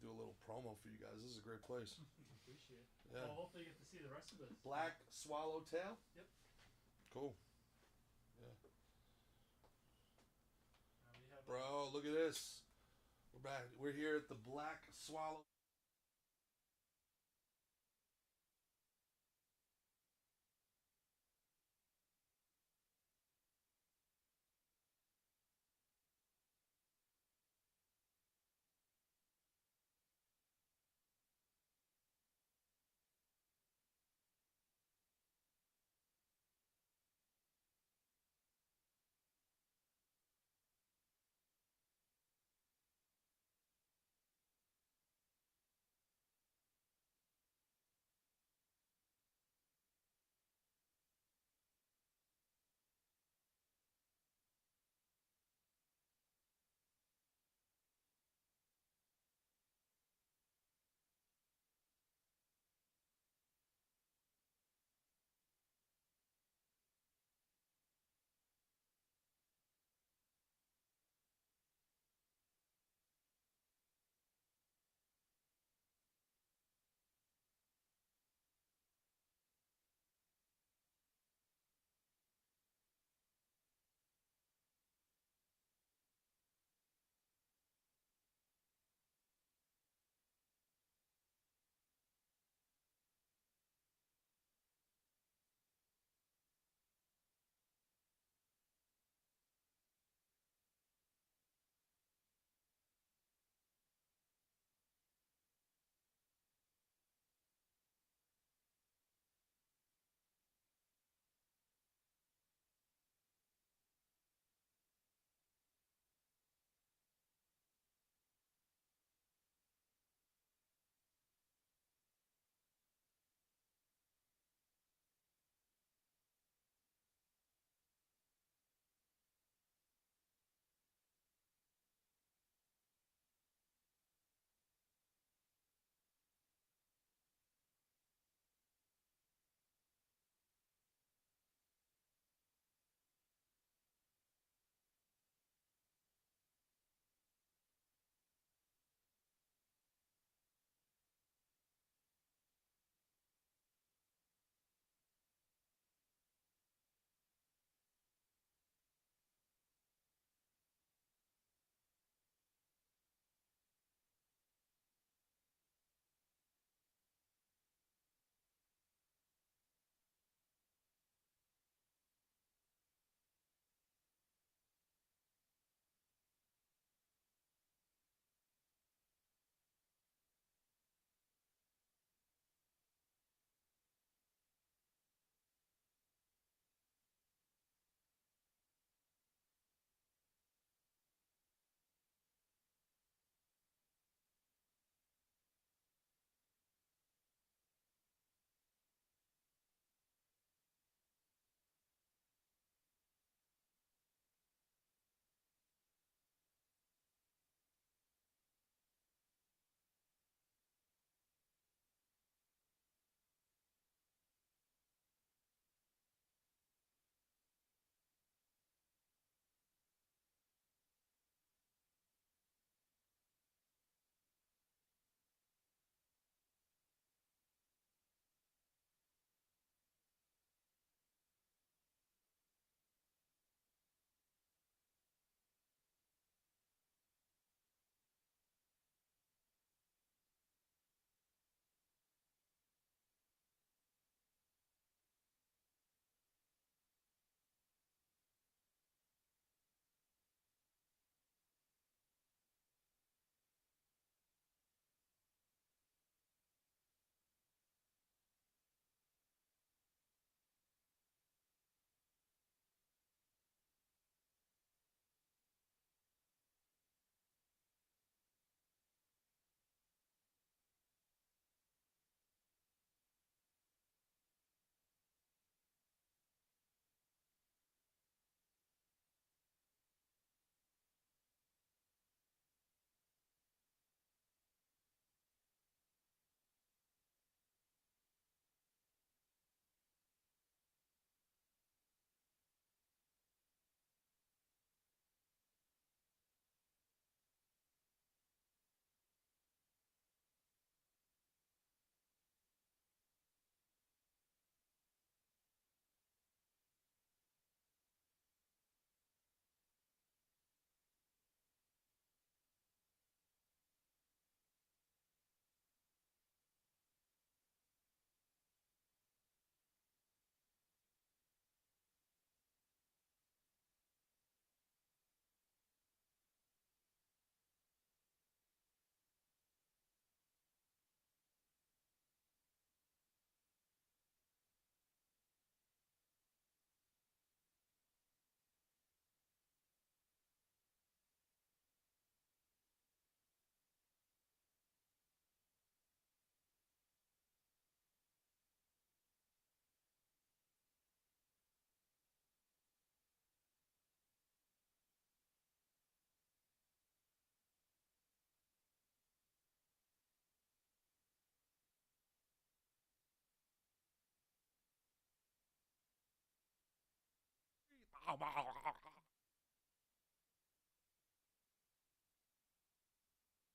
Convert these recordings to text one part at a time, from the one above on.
do a little promo for you guys. This is a great place. Appreciate it. Yeah. Well, hopefully you get to see the rest of this. Black Swallowtail. Yep. Cool. Yeah. We have Bro, look at this. We're back. We're here at the Black Swallow.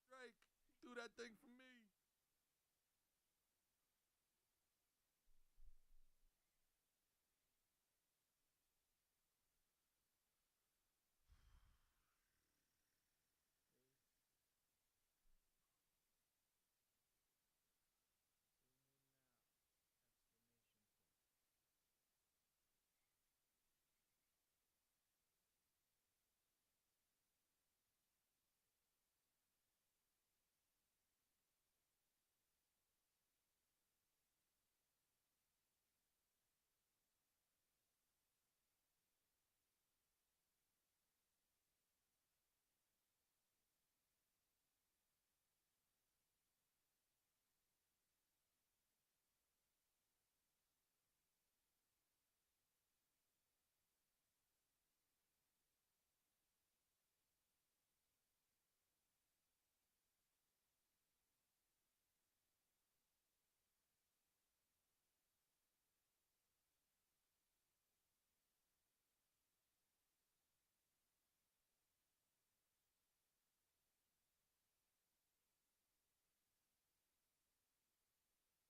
Drake, do that thing for me.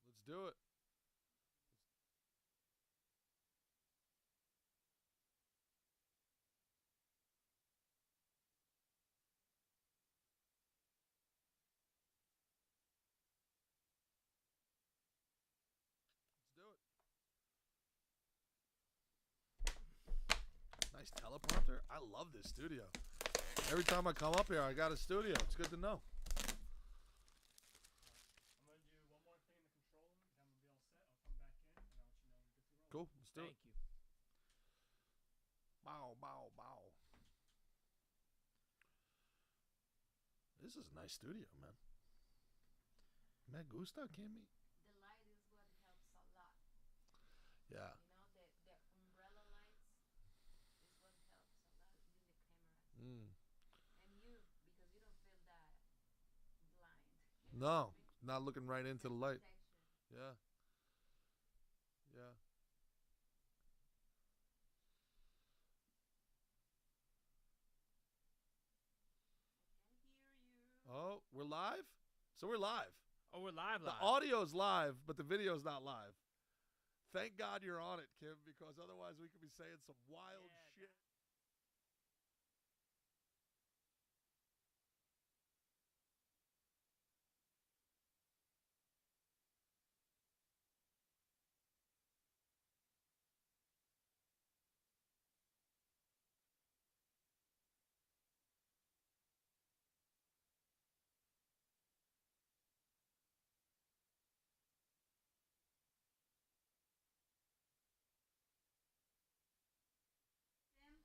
Let's do it. Let's do it. Nice teleprompter. I love this studio. Every time I come up here, I got a studio. It's good to know. I'm gonna do one more thing in the control room, then we'll be all set. I'll come back in and I'll let you know when we're good to roll. Cool. Let's do Thank it. you. Bow, bow, bow. This is a nice studio, man. Me gusta, Kimmy. The light is what helps a lot. Yeah. You know, the umbrella lights is what helps a lot in the camera. Mm. And you, because you don't feel that blind. No, not looking right into the light. Protection. Yeah. Yeah. I can hear you. Oh, we're live? So we're live. Oh, we're live. The audio's live, but the video's not live. Thank God you're on it, Kim, because otherwise we could be saying some wild shit.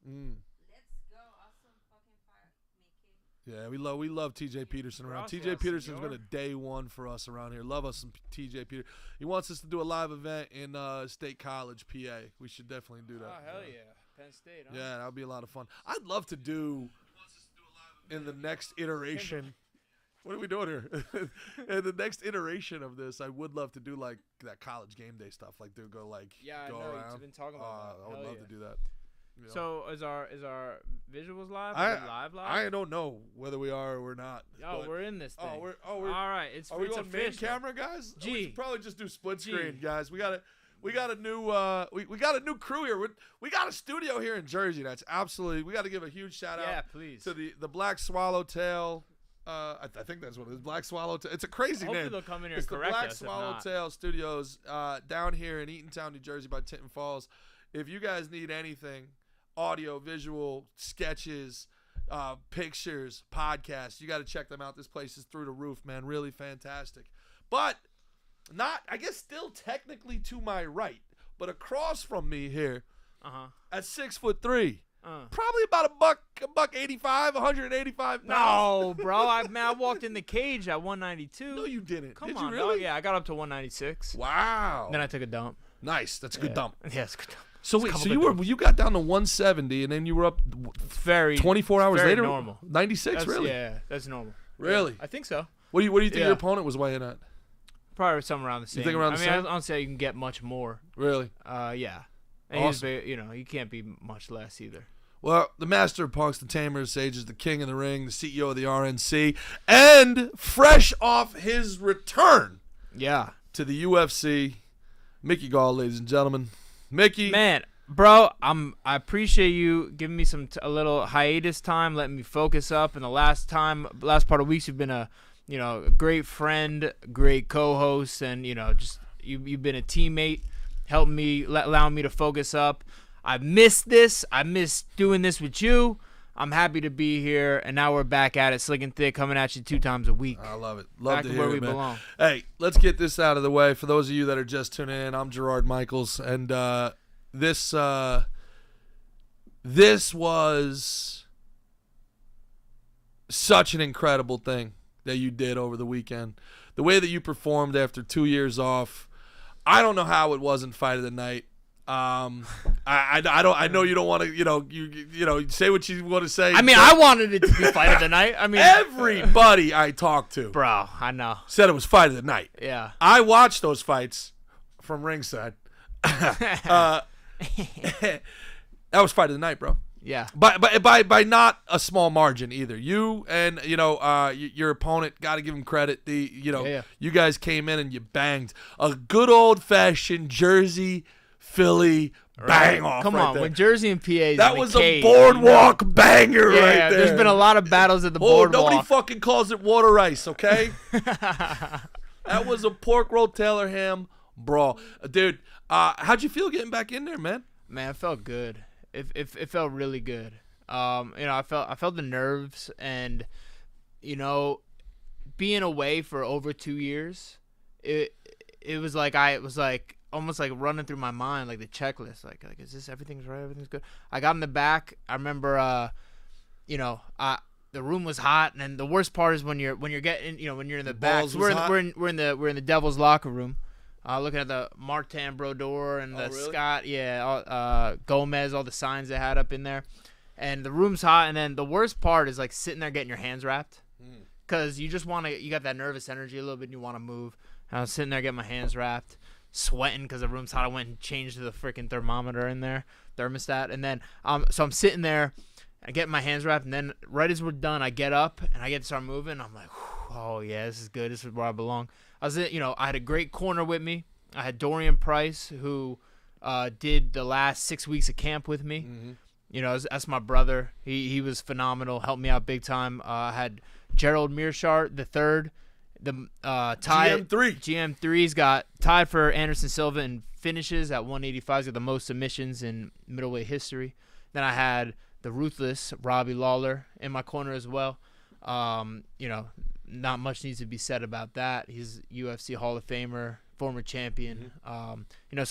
Mm. Let's go. Awesome fucking fire making. Yeah, we love TJ Peterson around. Gracias, TJ Peterson's been senor. a day one for us around here. Love us some TJ Peter. He wants us to do a live event in State College, PA. We should definitely do that. Oh, hell yeah. Penn State, huh? Yeah, that would be a lot of fun. I'd love to do in the next iteration. What are we doing here? In the next iteration of this, I would love to do like that college game day stuff. Like go like Yeah, I go know. around. You've been talking about that. I would Hell love yeah. to do that. You know? So is our visuals live? Are we live? I don't know whether we are or we're not. Oh, but- we're in this thing. we're all right. are we it's going main official. camera, guys? We G. should probably just do split G. screen, guys. We got a new we got a new crew here. We got a studio here in Jersey. That's absolutely. We got to give a huge shout Yeah, out please. to the Black Swallowtail. I think that's what it is. Black Swallowtail. It's a crazy Hopefully name. they'll come in here It's and the correct Black us if not. Swallowtail Studios down here in Eatontown, New Jersey, by Tinton Falls. If you guys need anything, audio, visual, sketches, pictures, podcasts, you got to check them out. This place is through the roof, man. Really fantastic. But not, I guess, still technically to my right, but across from me here at 6'3", probably about a buck 85, 185 pounds. No, bro. I walked in the cage at 192. No, you didn't. Come Did on, you really? dog. Yeah, I got up to 196. Wow. Then I took a dump. Nice. That's a good dump. Yeah, it's a good dump. So wait, Couple so good you got down to 170, and then you were up Very 24 hours very later. normal. 96, That's, really? Yeah, that's normal. Really? I think so. What do you think Yeah. your opponent was weighing at? Probably somewhere around the same. think around the I mean, same? I don't say you can get much more. Really? Yeah. And he was Awesome. you know, he can't be much less either. Well, the master of punks, the tamer of sages, the king of the ring, the CEO of the RNC, and fresh off his return Yeah. to the UFC, Mickey Gall, ladies and gentlemen. Mickey, Man, bro, I appreciate you giving me a little hiatus time, letting me focus up. And the last part of weeks, you've been a great friend, great co-host, and just you've been a teammate, helping me, allowing me to focus up. I missed this. I missed doing this with you. I'm happy to be here, and now we're back at it, slick and thick, coming at you 2 times a week. I love it. Love Back to to hear where it, we man. belong. Hey, let's get this out of the way. For those of you that are just tuning in, I'm Gerard Michaels, and this was such an incredible thing that you did over the weekend. The way that you performed after 2 years off, I don't know how it wasn't fight of the night. I don't. I know you don't want to. You say what you want to say. I mean, I wanted it to be fight of the night. I mean, everybody I talked to, bro, I know. said it was fight of the night. Yeah. I watched those fights from ringside. That was fight of the night, bro. Yeah. By not a small margin either. You and your opponent, got to give him credit. Yeah. You guys came in and you banged a good old fashioned Jersey Philly bang off. Come right on, there. when Jersey and PA is That in the was cage, a boardwalk banger yeah, right there. there's been a lot of battles at the Oh, boardwalk. nobody fucking calls it water ice, okay? That was a pork roll Taylor ham brawl, dude. How'd you feel getting back in there, man? Man, it felt good. It felt really good. I felt the nerves, and being away for over 2 years, it was like almost like running through my mind like the checklist. Like is this everything's right? Everything's good. I got in the back. I remember, the room was hot, and then the worst part is when you're getting, when you're in the back. balls So was hot? we're in the Devil's locker room. Looking at the Martin Brodeur and the really? Scott, Gomez, all the signs they had up in there, and the room's hot. And then the worst part is like sitting there getting your hands wrapped, because you just you got that nervous energy a little bit, and you want to move. And I was sitting there getting my hands wrapped, sweating because the room's hot. I went and changed the freaking thermometer in there, thermostat, and then so I'm sitting there, I get my hands wrapped, and then right as we're done, I get up and I get to start moving. I'm like, oh yeah, this is good. This is where I belong. I had a great corner with me. I had Dorian Price, who did the last 6 weeks of camp with me. Mm-hmm. That's my brother. He was phenomenal. Helped me out big time. I had Gerald Mearshart the third. The tied GM3's got tied for Anderson Silva in finishes at 185. He's got the most submissions in middleweight history. Then I had the ruthless Robbie Lawler in my corner as well. Not much needs to be said about that. He's UFC Hall of Famer, former champion. So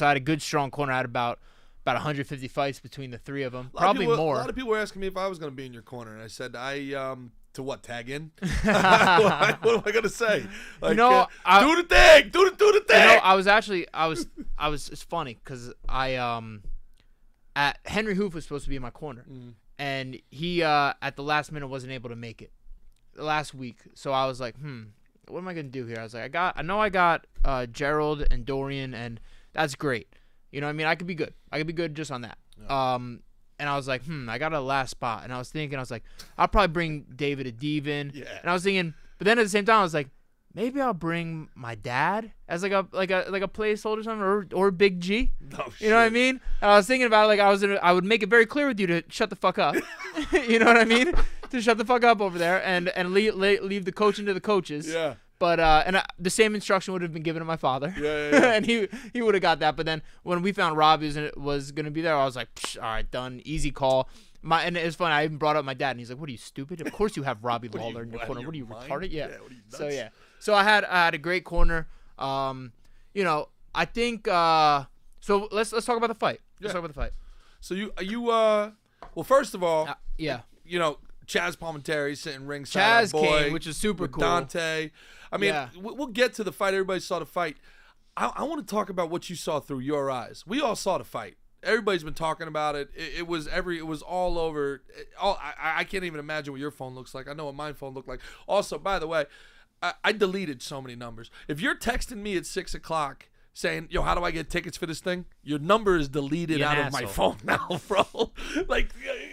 I had a good, strong corner. I had about 150 fights between the three of them, probably more. A lot of people were asking me if I was going to be in your corner, and I said, to what, tag in? What am I going to say? Like, do the thing, do the thing. It's funny because Henry Hoof was supposed to be in my corner, and he at the last minute wasn't able to make it last week. So I was like, what am I gonna do here? I was like, I know I got Gerald and Dorian, and that's great. You know what I mean? I could be good. I could be good just on that. Yeah. And I was like, I got a last spot, and I was like, I'll probably bring David Adivin. Yeah. And I was thinking, but then at the same time, I was like, maybe I'll bring my dad as like a placeholder or something, or Big G. No, you know what I mean? And I was thinking about it, like I would make it very clear with you to shut the fuck up. You know what I mean? To shut the fuck up over there and leave the coaching to the coaches. Yeah. But the same instruction would have been given to my father. Yeah. And he would have got that. But then when we found Robbie was going to be there, I was like, all right, done, easy call. And it's funny. I even brought up my dad, and he's like, "What are you, stupid? Of course you have Robbie Lawler in your corner. What are you, retarded? Yeah." What are you, nuts? So yeah. So I had a great corner. I think. So let's talk about the fight. Let's talk about the fight. So well, first of all, yeah. Chaz Palminteri sitting ringside. Chaz came, which is super cool. Dante. I mean, Yeah. we'll get to the fight. Everybody saw the fight. I want to talk about what you saw through your eyes. We all saw the fight. Everybody's been talking about it. It was all over. I can't even imagine what your phone looks like. I know what my phone looked like. Also, by the way, I deleted so many numbers. If you're texting me at 6 o'clock saying, "Yo, how do I get tickets for this thing?" Your number is deleted You're an out of my asshole. phone now, bro. Like,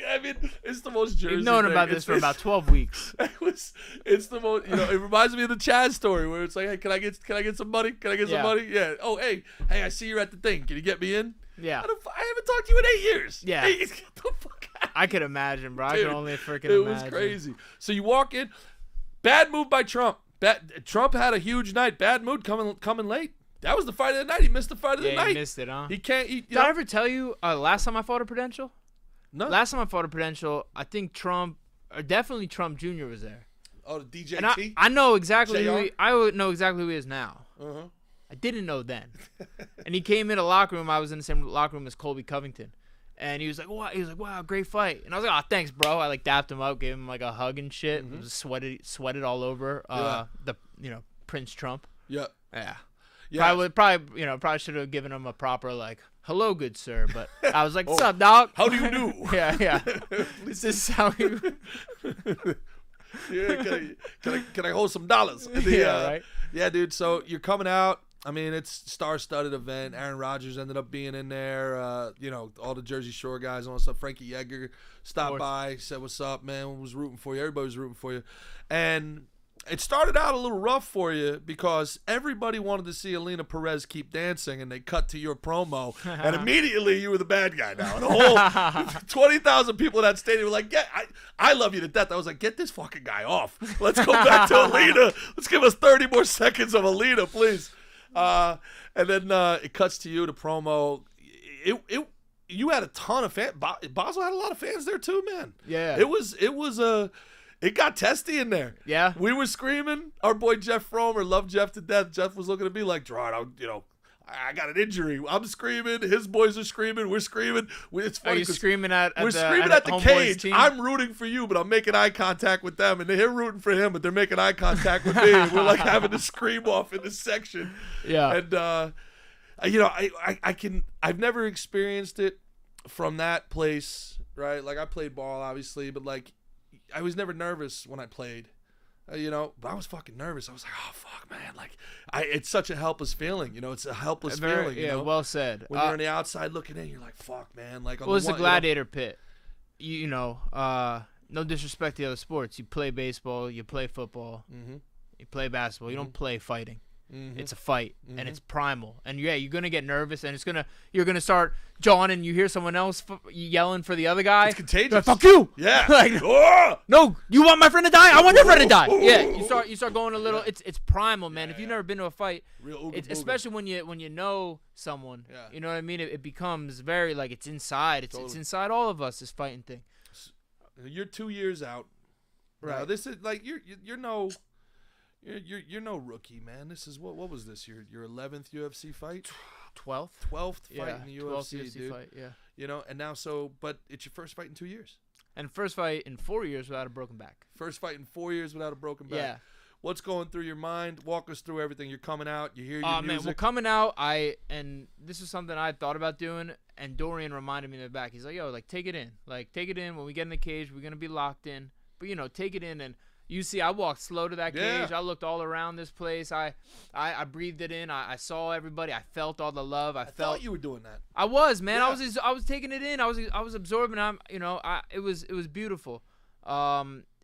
I mean, it's the most Jersey. We've known thing. about this It's- for about 12 weeks. It's the most, it reminds me of the Chad story where it's like, hey, can I get some money? Can I get some Yeah. money? Yeah. Oh, hey, I see you're at the thing. Can you get me in? Yeah. I haven't talked to you in 8 years. Yeah. Hey, get the fuck out. I could imagine, bro. I Dude, could only freaking It imagine. was crazy. So you walk in, bad move by Trump. Trump had a huge night. Bad mood coming late. That was the fight of the night. He missed the fight of the Yeah, night. you missed it, huh? He can't. Did I ever tell you last time I fought a Prudential? No. Last time I fought a Prudential, I think Trump, or definitely Trump Jr. was there. Oh, the DJT. And I know exactly who JR? I would know exactly who he is now. Uh-huh. I didn't know then. And he came in the locker room. I was in the same locker room as Colby Covington. And he was like, "Wow!" He was like, "Wow, great fight." And I was like, "Oh, thanks, bro." I like dapped him up, gave him like a hug and shit. It was sweated all over. The Prince Trump. Yeah. Yeah. Yeah. Probably should have given him a proper like, "Hello, good sir." But I was like, "What's up, dog?" How do you do? Yeah. This is how he. Yeah, can I hold some dollars? Yeah, right. Yeah, dude. So you're coming out. I mean, it's star-studded event. Aaron Rodgers ended up being in there. All the Jersey Shore guys and all that stuff. Frankie Yeager stopped by, said, "What's up, man?" Was rooting for you. Everybody was rooting for you, and it started out a little rough for you because everybody wanted to see Alina Perez keep dancing, and they cut to your promo, and immediately you were the bad guy now. And the whole 20,000 people in that stadium were like, "Yeah, I love you to death." I was like, "Get this fucking guy off. Let's go back to Alina. Let's give us 30 more seconds of Alina, please." And then it cuts to you, the promo. You had a ton of fans. Basel had a lot of fans there too, man. Yeah. It got testy in there. Yeah. We were screaming. Our boy Jeff Fromer loved Jeff to death. Jeff was looking at me like, Gerard, I got an injury. I'm screaming. His boys are screaming. We're screaming. It's funny. Are you 'cause screaming at we're the, screaming at the homeboys' cage. team? I'm rooting for you, but I'm making eye contact with them, and they're rooting for him, but they're making eye contact with me. And we're like having to scream off in this section. Yeah. And I've never experienced it from that place, right? Like I played ball, obviously, but like I was never nervous when I played. But I was fucking nervous. I was like, "Oh fuck, man!" Like, it's such a helpless feeling. It's a helpless feeling. Yeah, well said. When you're on the outside looking in, you're like, "Fuck, man!" Like, Well, it's the gladiator pit. No disrespect to the other sports. You play baseball, you play football, you play basketball. You don't play fighting. It's a fight, and it's primal. And yeah, you're gonna get nervous, and you're gonna start jawing, and you hear someone else yelling for the other guy. It's contagious. You're like, "Fuck you!" Yeah. Like, Oh! no, you want my friend to die? I want your friend to die. Yeah, you start going a little. It's primal, man. If you've never been to a fight, Real ooga booga. especially when you know someone, Yeah. you know what I mean. It becomes very like it's inside. It's Totally. inside all of us. This fighting thing. You're 2 years out. Right. Now, this is like you're no rookie, man. This is what was this? Your 11th UFC fight? 12th 12th fight in the 12th UFC, dude. fight, yeah. And now but it's your first fight in 2 years. And first fight in 4 years without a broken back. First fight in 4 years without a broken back. Yeah. What's going through your mind? Walk us through everything. You're coming out. You hear your Man, music. well, coming out, and this is something I thought about doing, and Dorian reminded me in the back. He's like, "Yo, like take it in. Like take it in. When we get in the cage, we're gonna be locked in. But take it in." And you see, I walked slow to that Yeah. cage. I looked all around this place. I breathed it in. I saw everybody. I felt all the love. I I felt thought you were doing that. I was, man. Yeah. I was taking it in. I was absorbing. It was beautiful.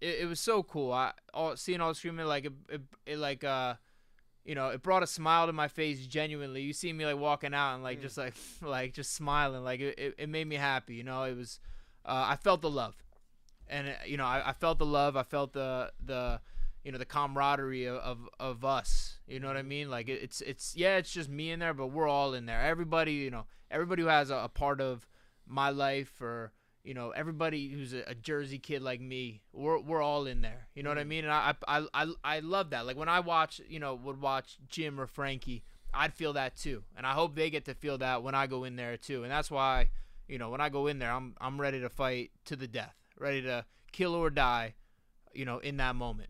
It was so cool. Seeing all the screaming, like it brought a smile to my face. Genuinely, you see me like walking out and like just smiling. Like it made me happy. It was, I felt the love, and I felt the love. I felt the camaraderie of us. You know what I mean? Like it's just me in there, but we're all in there. Everybody who has a part of my life, or everybody who's a Jersey kid like me, we're all in there. You know what I mean? And I love that. Like when I would watch Jim or Frankie, I'd feel that too. And I hope they get to feel that when I go in there too. And that's why, when I go in there, I'm ready to fight to the death, ready to kill or die, in that moment.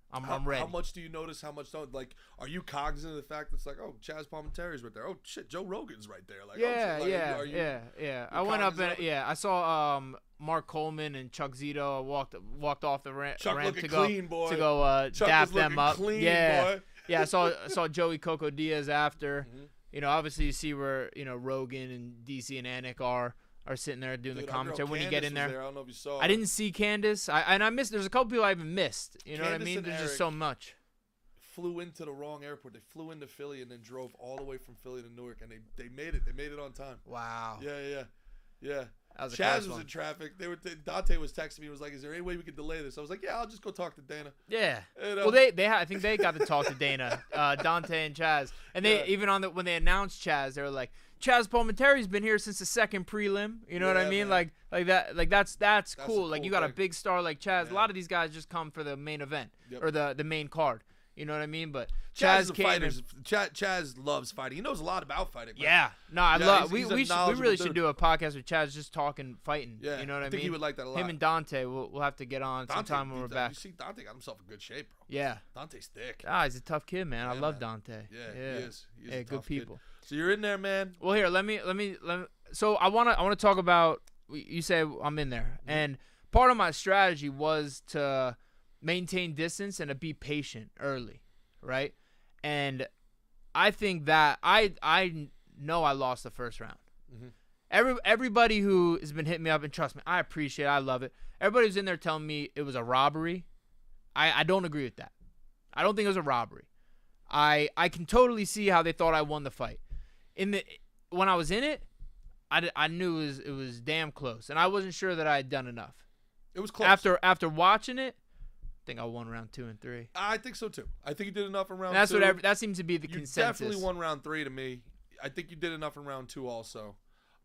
I'm ready. How much do you notice? How much don't like? Are you cognizant of the fact that it's like, oh, Chaz Palminteri's right there. Oh shit, Joe Rogan's right there. Like, Yeah, oh, shit, yeah, like, yeah. I went up cognizant and of it? I saw Mark Coleman and Chuck Zito walked off the ramp Chuck looking to go clean, boy. to go Chuck dap was them looking up. clean, Yeah, boy. yeah. I saw Joey Coco Diaz after. obviously you see where Rogan and DC and Anik are sitting there doing Dude, the our girl commentary when you get Candace in was there. I don't know if you saw. I didn't see Candace. I missed. There's a couple people I even missed. You know what I Candace mean? and There's just Eric so much. Flew into the wrong airport. They flew into Philly and then drove all the way from Philly to Newark, and they made it. They made it on time. Wow. Yeah. That was a Chaz close was one. in traffic. Dante was texting me. Was like, "Is there any way we could delay this?" I was like, "Yeah, I'll just go talk to Dana." Yeah. You know? Well, I think they got to talk to Dana, Dante and Chaz, and they even when they announced Chaz, they were like, "Chaz Palminteri's been here since the second prelim." You know what I Yeah, mean? man. Like that. Like that's a cool. Like cool you got a thing. big star like Chaz. Yeah. A lot of these guys just come for the main event Yep. or the main card. You know what I mean? But Chaz is Chaz a came. fighter. and- Chaz loves fighting. He knows a lot about fighting. Man. Yeah. No, I Yeah, love. he's a We knowledgeable really dude. should do a podcast with Chaz just talking fighting. Yeah, You know what I mean? think he would like that a lot. Him and Dante, we'll have to get on Dante, sometime when we're back. You see, Dante got himself in good shape, bro. Yeah. Dante's thick. He's a tough kid, man. I Yeah, love man. Dante. Yeah, he is. He is Yeah, a good tough kid. people. So you're in there, man. Well, here, let me. So I wanna talk about. You say I'm in there, and part of my strategy was to maintain distance and to be patient early, right? And I think that I know I lost the first round. Mhm. Everybody who has been hitting me up, and trust me, I appreciate it, I love it. Everybody who's in there telling me it was a robbery. I don't agree with that. I don't think it was a robbery. I can totally see how they thought I won the fight. When I was in it, I knew it was damn close, and I wasn't sure that I had done enough. It was close. After watching it, I think I won round 2 and 3. I think so too. I think you did enough in round And that's two. that seems to be the You consensus. definitely won round 3 to me. I think you did enough in round 2 also.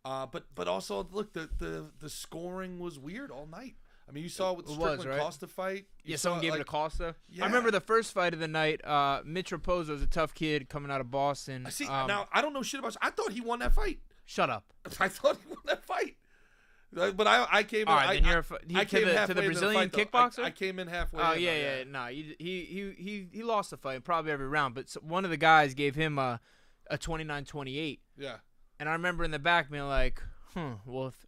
But also look, the scoring was weird all night. I mean, you saw with the It was, Strickland right? Costa fight. You Yeah, saw, someone gave it a like, Costa. Yeah. I remember the first fight of the night. Mitch Raposo was a tough kid coming out of Boston. I see. Um, Now I don't know shit about. I thought he won that fight. Shut up. I thought he won that fight. But I came. All right, in, then I, you're I came to the halfway into Brazilian fight, though. kickboxer. I came in halfway. Oh in, yeah. No, he lost the fight probably every round, but one of the guys gave him a 29-28, Yeah. and I remember in the back being like, well, if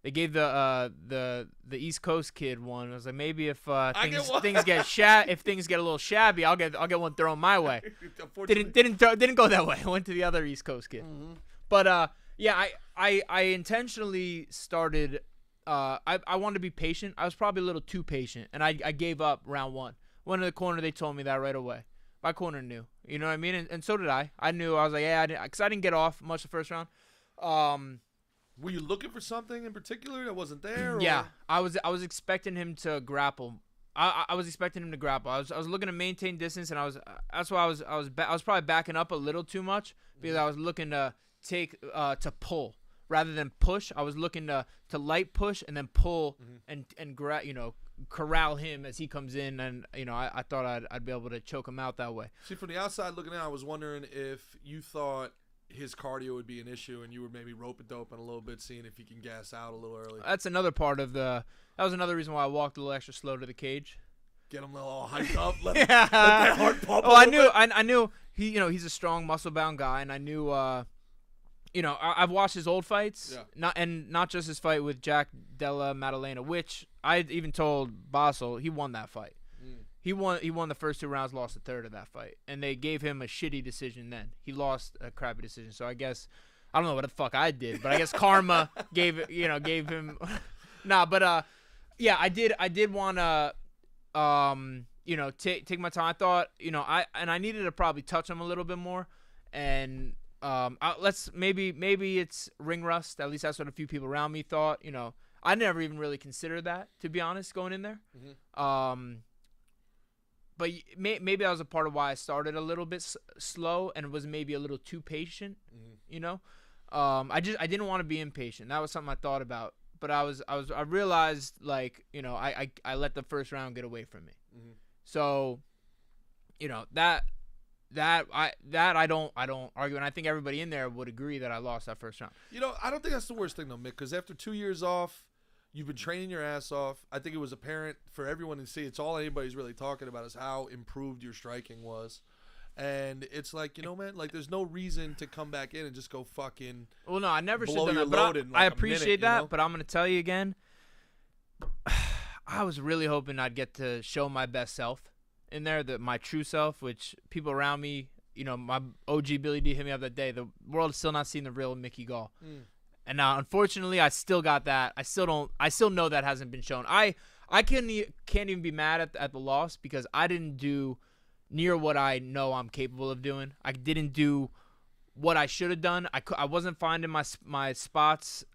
they gave the East Coast kid one, I was like, maybe if things get a little shabby, I'll get one thrown my way. Unfortunately. Didn't go that way. I went to the other East Coast kid. Mhm. But yeah, I intentionally started. I wanted to be patient. I was probably a little too patient, and I gave up round 1. Went to the corner. They told me that right away. My corner knew. You know what I mean? And so did I. I knew. I was like, yeah, because I didn't get off much the first round. Were you looking for something in particular that wasn't there? Or? Yeah, I was expecting him to grapple. I was expecting him to grapple. I was looking to maintain distance, and that's why I was probably backing up a little too much because I was looking to take to pull rather than push. I was looking to light push and then pull and corral him as he comes in, and I thought I'd be able to choke him out that way. See, from the outside looking in, I was wondering if you thought his cardio would be an issue, and you were maybe rope doping a little bit, seeing if he can gas out a little early. That's another part of that was another reason why I walked a little extra slow to the cage. Get him all hyped up. Let Yeah. that heart pump. Oh, I knew he's a strong, muscle bound guy, and I knew I've watched his old fights, not just his fight with Jack Della Maddalena, which I even told Basel he won that fight. He won the first 2 rounds, lost the third of that fight, and they gave him a shitty decision. Then he lost a crappy decision. So I guess I don't know what the fuck I did, but I guess karma gave him. Nah, but yeah, I did want to take my time. I thought I needed to probably touch him a little bit more, and maybe it's ring rust. At least that's what a few people around me thought. I never even really considered that, to be honest, going in there. But maybe that was a part of why I started a little bit slow and was maybe a little too patient. I didn't want to be impatient. That was something I thought about. But I realized I let the first round get away from me. So, that I don't argue, and I think everybody in there would agree that I lost that first round. I don't think that's the worst thing though, Mick, because after 2 years off, you've been training your ass off. I think it was apparent for everyone to see. It's all anybody's really talking about is how improved your striking was. And it's like, man, like there's no reason to come back in and just go fucking. Well, no, I never should blow have your done that. load But in like I a appreciate minute, that. But I'm going to tell you again, I was really hoping I'd get to show my best self in there, my true self, which people around me, my OG Billy D hit me up that day. The world is still not seeing the real Mickey Gall. And now, unfortunately, I still got that. I still know that hasn't been shown. I can't even be mad at the loss because I didn't do near what I know I'm capable of doing. I didn't do what I should have done. I wasn't finding my spots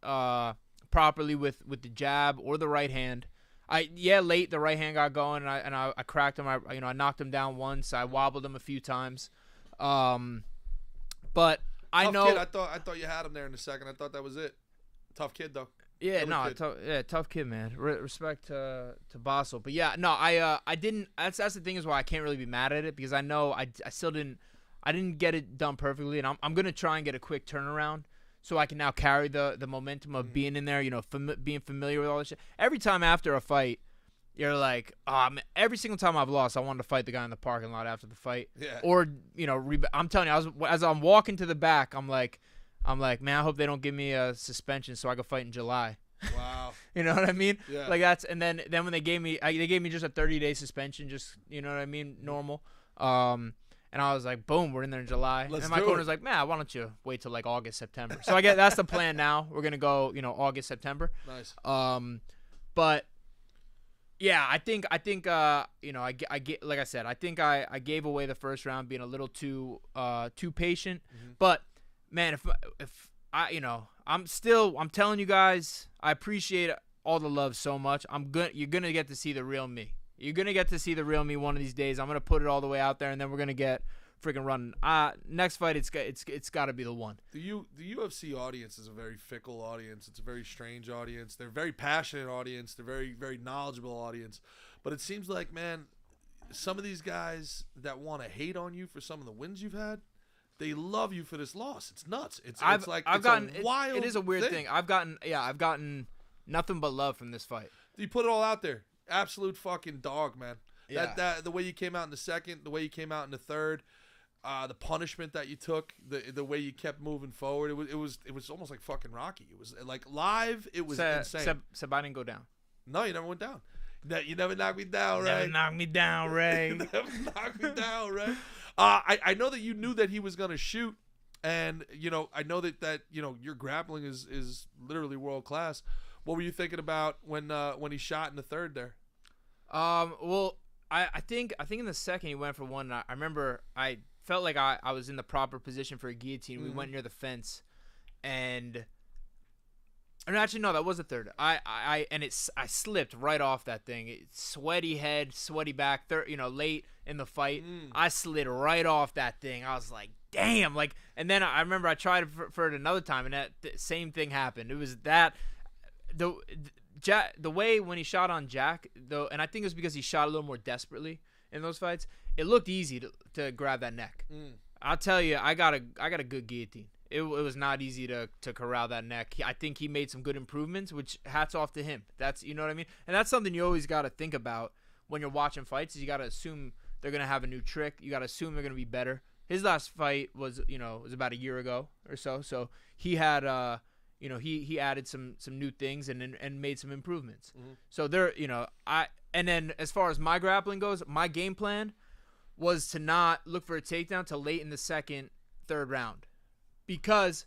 properly with the jab or the right hand. Late the right hand got going and I cracked him. I knocked him down once. I wobbled him a few times. But I know. Kid. I thought you had him there in a second. I thought that was it. Tough kid though. Yeah, no, tough kid, man. Respect to Basso, but yeah, no, I didn't. That's the thing is why I can't really be mad at it because I know I still didn't. I didn't get it done perfectly, and I'm gonna try and get a quick turnaround so I can now carry the momentum of being in there. Being familiar with all this shit. Every time after a fight, you're like, every single time I've lost, I wanted to fight the guy in the parking lot after the fight. Yeah. Or I'm telling you, as I'm walking to the back, I'm like, man, I hope they don't give me a suspension so I can fight in July. Wow. You know what I mean? Yeah. Like that's, and then when they gave me just a 30-day suspension, just, you know what I mean? Normal. And I was like, boom, we're in there in July. Let's and my do corner's it. like, man, why don't you wait till like August, September? So I guess that's the plan now. We're going to go, August, September. Nice. But yeah, I think I get, like I said, I think I gave away the first round being a little too patient. But man, if I, I'm telling you guys, I appreciate all the love so much. You're going to get to see the real me. You're going to get to see the real me one of these days. I'm going to put it all the way out there, and then we're going to get freaking running. Next fight, it's got to be the one. The UFC audience is a very fickle audience. It's a very strange audience. They're a very passionate audience. They're very, very knowledgeable audience. But it seems like, man, some of these guys that want to hate on you for some of the wins you've had, they love you for this loss. It's nuts. It's wild. It is a weird thing. I've gotten nothing but love from this fight. You put it all out there. Absolute fucking dog, man. Yeah. That the way you came out in the second, the way you came out in the third, the punishment that you took, the way you kept moving forward, it was almost like fucking Rocky. It was like live. It was insane. Seb, I didn't go down. No, you never went down. You never knocked me down, right? Never knocked me down, Ray. You never knocked me down, right? I know that you knew that he was gonna shoot, and I know that your grappling is literally world class. What were you thinking about when he shot in the third there? Well, I think in the second he went for one. I remember I felt like I was in the proper position for a guillotine. We went near the fence, and actually no, that was the third. I slipped right off that thing. Sweaty head, sweaty back. Late in the fight, I slid right off that thing. I was like, damn. And then I remember I tried for it another time, and that same thing happened. It was that. The way when he shot on Jack, though, and I think it was because he shot a little more desperately in those fights, it looked easy to grab that neck. I'll tell you, I got a good guillotine. It was not easy to corral that neck. I think he made some good improvements, which hats off to him. That's, you know what I mean? And that's something you always got to think about when you're watching fights is you got to assume they're going to have a new trick. You got to assume they're going to be better. His last fight was about a year ago or so. So he had he added some new things and made some improvements. So there, and then as far as my grappling goes, my game plan was to not look for a takedown till late in the second, third round, because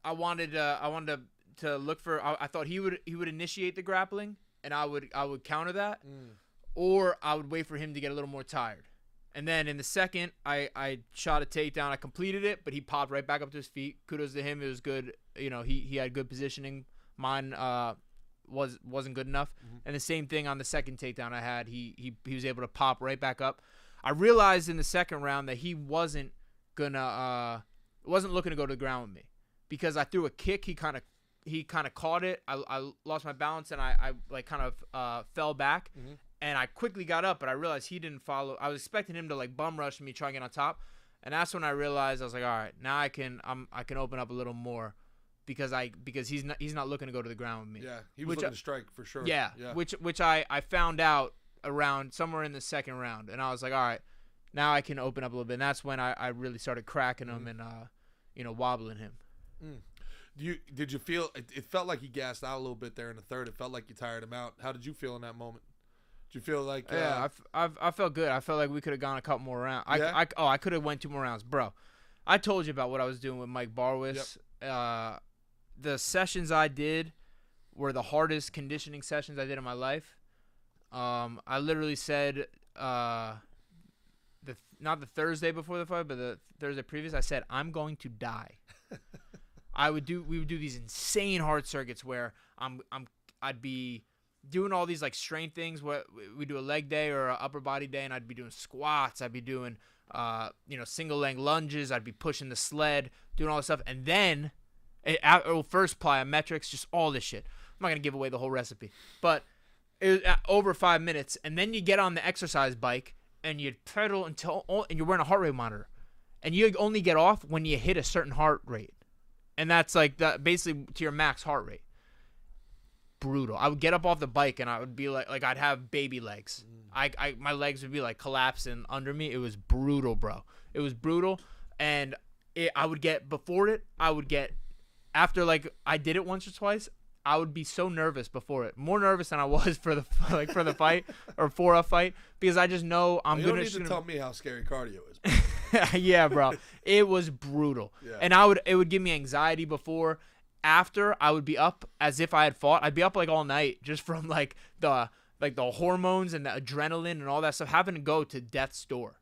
I wanted to look for. I thought he would initiate the grappling, and I would counter that, or I would wait for him to get a little more tired. And then in the second, I shot a takedown. I completed it, but he popped right back up to his feet. Kudos to him. It was good. He had good positioning. Mine wasn't good enough. And the same thing on the second takedown I had. He was able to pop right back up. I realized in the second round that he wasn't looking to go to the ground with me, because I threw a kick. He kind of caught it. I lost my balance, and I fell back. And I quickly got up, but I realized he didn't follow. I was expecting him to bum rush me, try and get on top, and that's when I realized I was like, all right, now I can open up a little more, because he's not looking to go to the ground with me. Yeah, he was looking to strike for sure. Yeah. Which I found out around somewhere in the second round, and I was like, all right, now I can open up a little bit. And that's when I really started cracking him and wobbling him. Did you feel it felt like he gassed out a little bit there in the third? It felt like you tired him out. How did you feel in that moment? Do you feel like? Yeah, I felt good. I felt like we could have gone a couple more rounds. Yeah? I could have went 2 more rounds, bro. I told you about what I was doing with Mike Barwis. The sessions I did were the hardest conditioning sessions I did in my life. I literally said not the Thursday before the fight, but the Thursday previous, I said I'm going to die. we would do these insane hard circuits where I'd be doing all these like strength things. What we do a leg day or an upper body day, and I'd be doing squats. I'd be doing single leg lunges. I'd be pushing the sled, doing all this stuff, and then first plyometrics, just all this shit. I'm not gonna give away the whole recipe, but it was over 5 minutes, and then you get on the exercise bike and you pedal and you're wearing a heart rate monitor, and you only get off when you hit a certain heart rate, and that's like basically to your max heart rate. Brutal. I would get up off the bike and I would be like I'd have baby legs. My legs would be like collapsing under me. It was brutal, bro. It was brutal, and I would get after like I did it once or twice. I would be so nervous before it, more nervous than I was for the fight or for a fight, because I just know I'm you gonna. You don't need to tell me how scary cardio is. Yeah, bro, it was brutal, and it would give me anxiety before. After, I would be up as if I had fought. I'd be up like all night just from like the hormones and the adrenaline and all that stuff, having to go to death's door.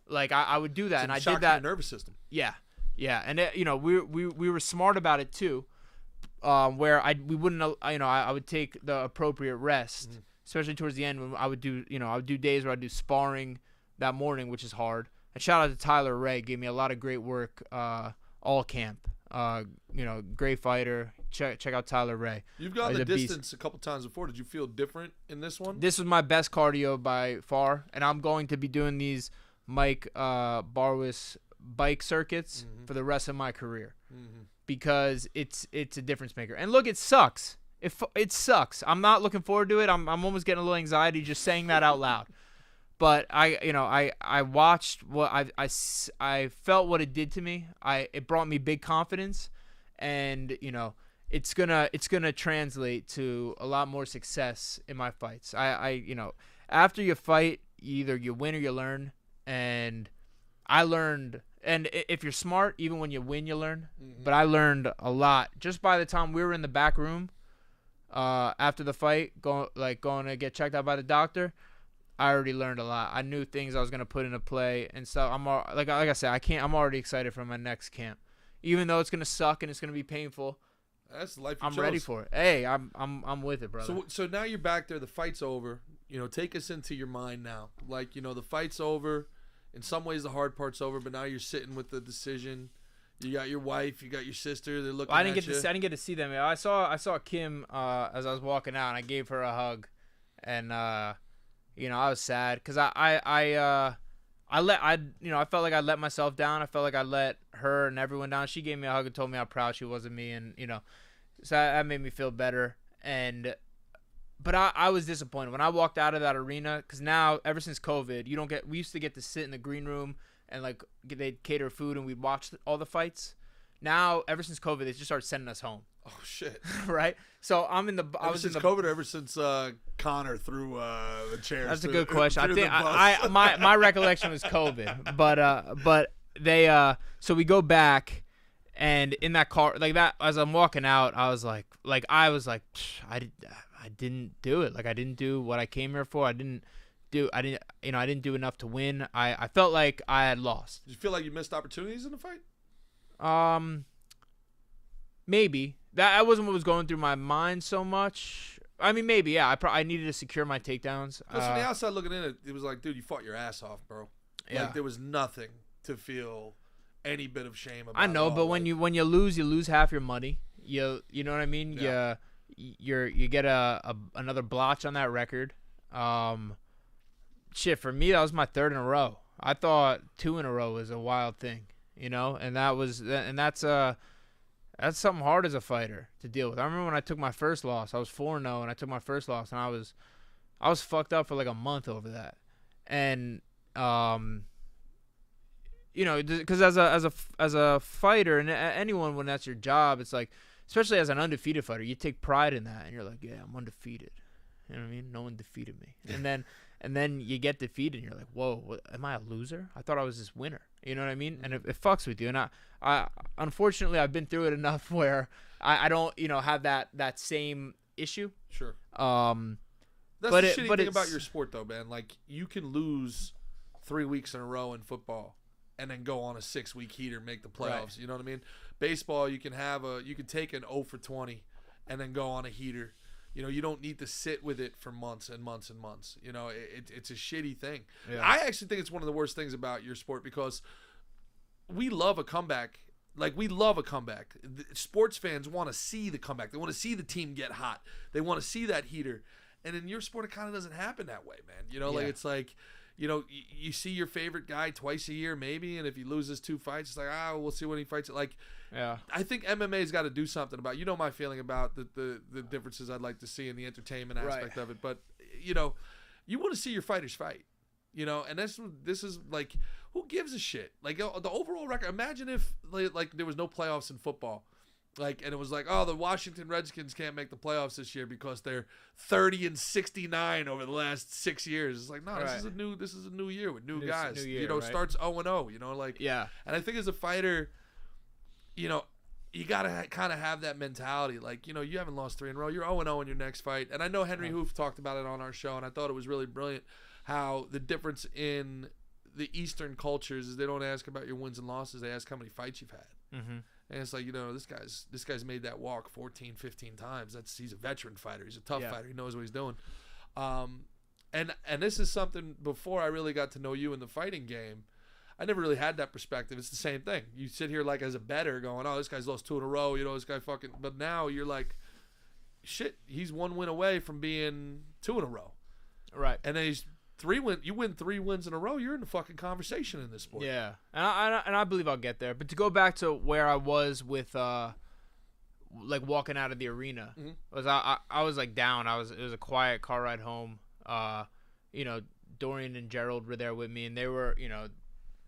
Like I would do that, and I did that. Your nervous system. Yeah, and we were smart about it too, where I would take the appropriate rest, especially towards the end when I would do days where I'd do sparring that morning, which is hard. And shout out to Tyler Ray, gave me a lot of great work all camp. Great fighter. Check out Tyler Ray. You've gone the distance a couple times before. Did you feel different in this one? This was my best cardio by far, and I'm going to be doing these Mike Barwis bike circuits for the rest of my career because it's a difference maker. And look, it sucks. It sucks. I'm not looking forward to it. I'm almost getting a little anxiety just saying that out loud. But I watched what I felt what it did to me. It brought me big confidence, and it's gonna translate to a lot more success in my fights. After you fight, either you win or you learn, and I learned. And if you're smart, even when you win, you learn. But I learned a lot just by the time we were in the back room after the fight, going to get checked out by the doctor. I already learned a lot. I knew things I was gonna put into play and stuff. Like I said, I'm already excited for my next camp, even though it's gonna suck and it's gonna be painful. That's the life you I'm chose. ready for it. Hey, I'm with it, brother. So now you're back there. The fight's over. Take us into your mind now. Like the fight's over. In some ways, the hard part's over, but now you're sitting with the decision. You got your wife, you got your sister. They're looking. I didn't get to see them. I saw Kim as I was walking out, and I gave her a hug, and I was sad because I felt like I let myself down. I felt like I let her and everyone down. She gave me a hug and told me how proud she was of me, and so that made me feel better. But I was disappointed when I walked out of that arena, because now ever since COVID, we used to get to sit in the green room and like they'd cater food and we'd watch all the fights. Now ever since COVID, they just started sending us home. Oh shit! Right. So I'm in the. Ever since COVID, or ever since Connor threw the chairs. That's a good question. I think my recollection was COVID, but they so we go back, and in that car like that, as I'm walking out, I was like I didn't do it. Like I didn't do what I came here for. I didn't do enough to win. I felt like I had lost. Did you feel like you missed opportunities in the fight? Maybe. That wasn't what was going through my mind so much. I mean, maybe, yeah. I needed to secure my takedowns. Because from the outside looking in, it was like, dude, you fought your ass off, bro. Yeah. Like there was nothing to feel any bit of shame about. I know, but when you lose half your money. You know what I mean? Yeah. You get another blotch on that record. Shit, for me that was my third in a row. I thought 2 in a row was a wild thing, and that's something hard as a fighter to deal with. I remember when I took my first loss, I was 4-0 and I took my first loss, and I was fucked up for like a month over that. And because as a fighter and anyone, when that's your job, it's like, especially as an undefeated fighter, you take pride in that, and you're like, yeah, I'm undefeated. You know what I mean? No one defeated me. And then you get defeated, and you're like, whoa, am I a loser? I thought I was this winner. You know what I mean? And it fucks with you. And I unfortunately, I've been through it enough where I don't, have that same issue. Sure. That's the shitty thing about your sport, though, man. Like, you can lose 3 weeks in a row in football and then go on a 6-week heater, make the playoffs. Right. You know what I mean? Baseball, you can take an 0 for 20 and then go on a heater. You don't need to sit with it for months and months and months. It's a shitty thing. Yeah. I actually think it's one of the worst things about your sport because we love a comeback. Like, we love a comeback. Sports fans want to see the comeback. They want to see the team get hot. They want to see that heater. And in your sport, it kind of doesn't happen that way, man. Like, it's like, you see your favorite guy twice a year maybe, and if he loses 2 fights, it's like, we'll see when he fights it. Like, Yeah. I think MMA's got to do something about, my feeling about the differences I'd like to see in the entertainment aspect of it. But, you want to see your fighters fight, and this is like, who gives a shit? Like, the overall record, imagine if like there was no playoffs in football. Like, and it was like, the Washington Redskins can't make the playoffs this year because they're 30-69 over the last 6 years. It's like, no, this is a new year with new guys. New year, right? Starts 0-0. Like, Yeah. And I think as a fighter, you gotta kind of have that mentality. Like, you haven't lost 3 in a row. You're 0-0 in your next fight. And I know Henry Hoof talked about it on our show, and I thought it was really brilliant how the difference in the Eastern cultures is they don't ask about your wins and losses. They ask how many fights you've had. Mm-hmm. And it's like, this guy's made that walk 14, 15 times. He's a veteran fighter. He's a tough fighter. He knows what he's doing. And this is something, before I really got to know you in the fighting game, I never really had that perspective. It's the same thing. You sit here like as a bettor going, this guy's lost 2 in a row. This guy fucking, but now you're like, shit, he's 1 win away from being 2 in a row. Right. And then he's 3 win. You win 3 wins in a row, you're in the fucking conversation in this sport. Yeah, and I believe I'll get there. But to go back to where I was with like walking out of the arena, was I was like down. It was a quiet car ride home. Dorian and Gerald were there with me, and they were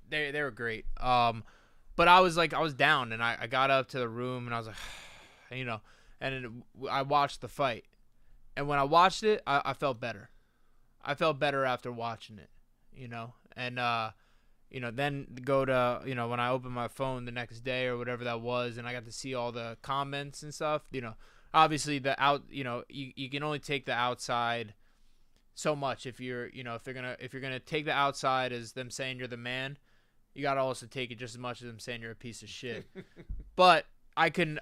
they were great. But I was down, and I got up to the room, and I was like, and I watched the fight, and when I watched it, I felt better. I felt better after watching it, and then go to, when I opened my phone the next day or whatever that was, and I got to see all the comments and stuff, obviously you can only take the outside so much. If you're gonna take the outside as them saying you're the man, you gotta also take it just as much as them saying you're a piece of shit. But I could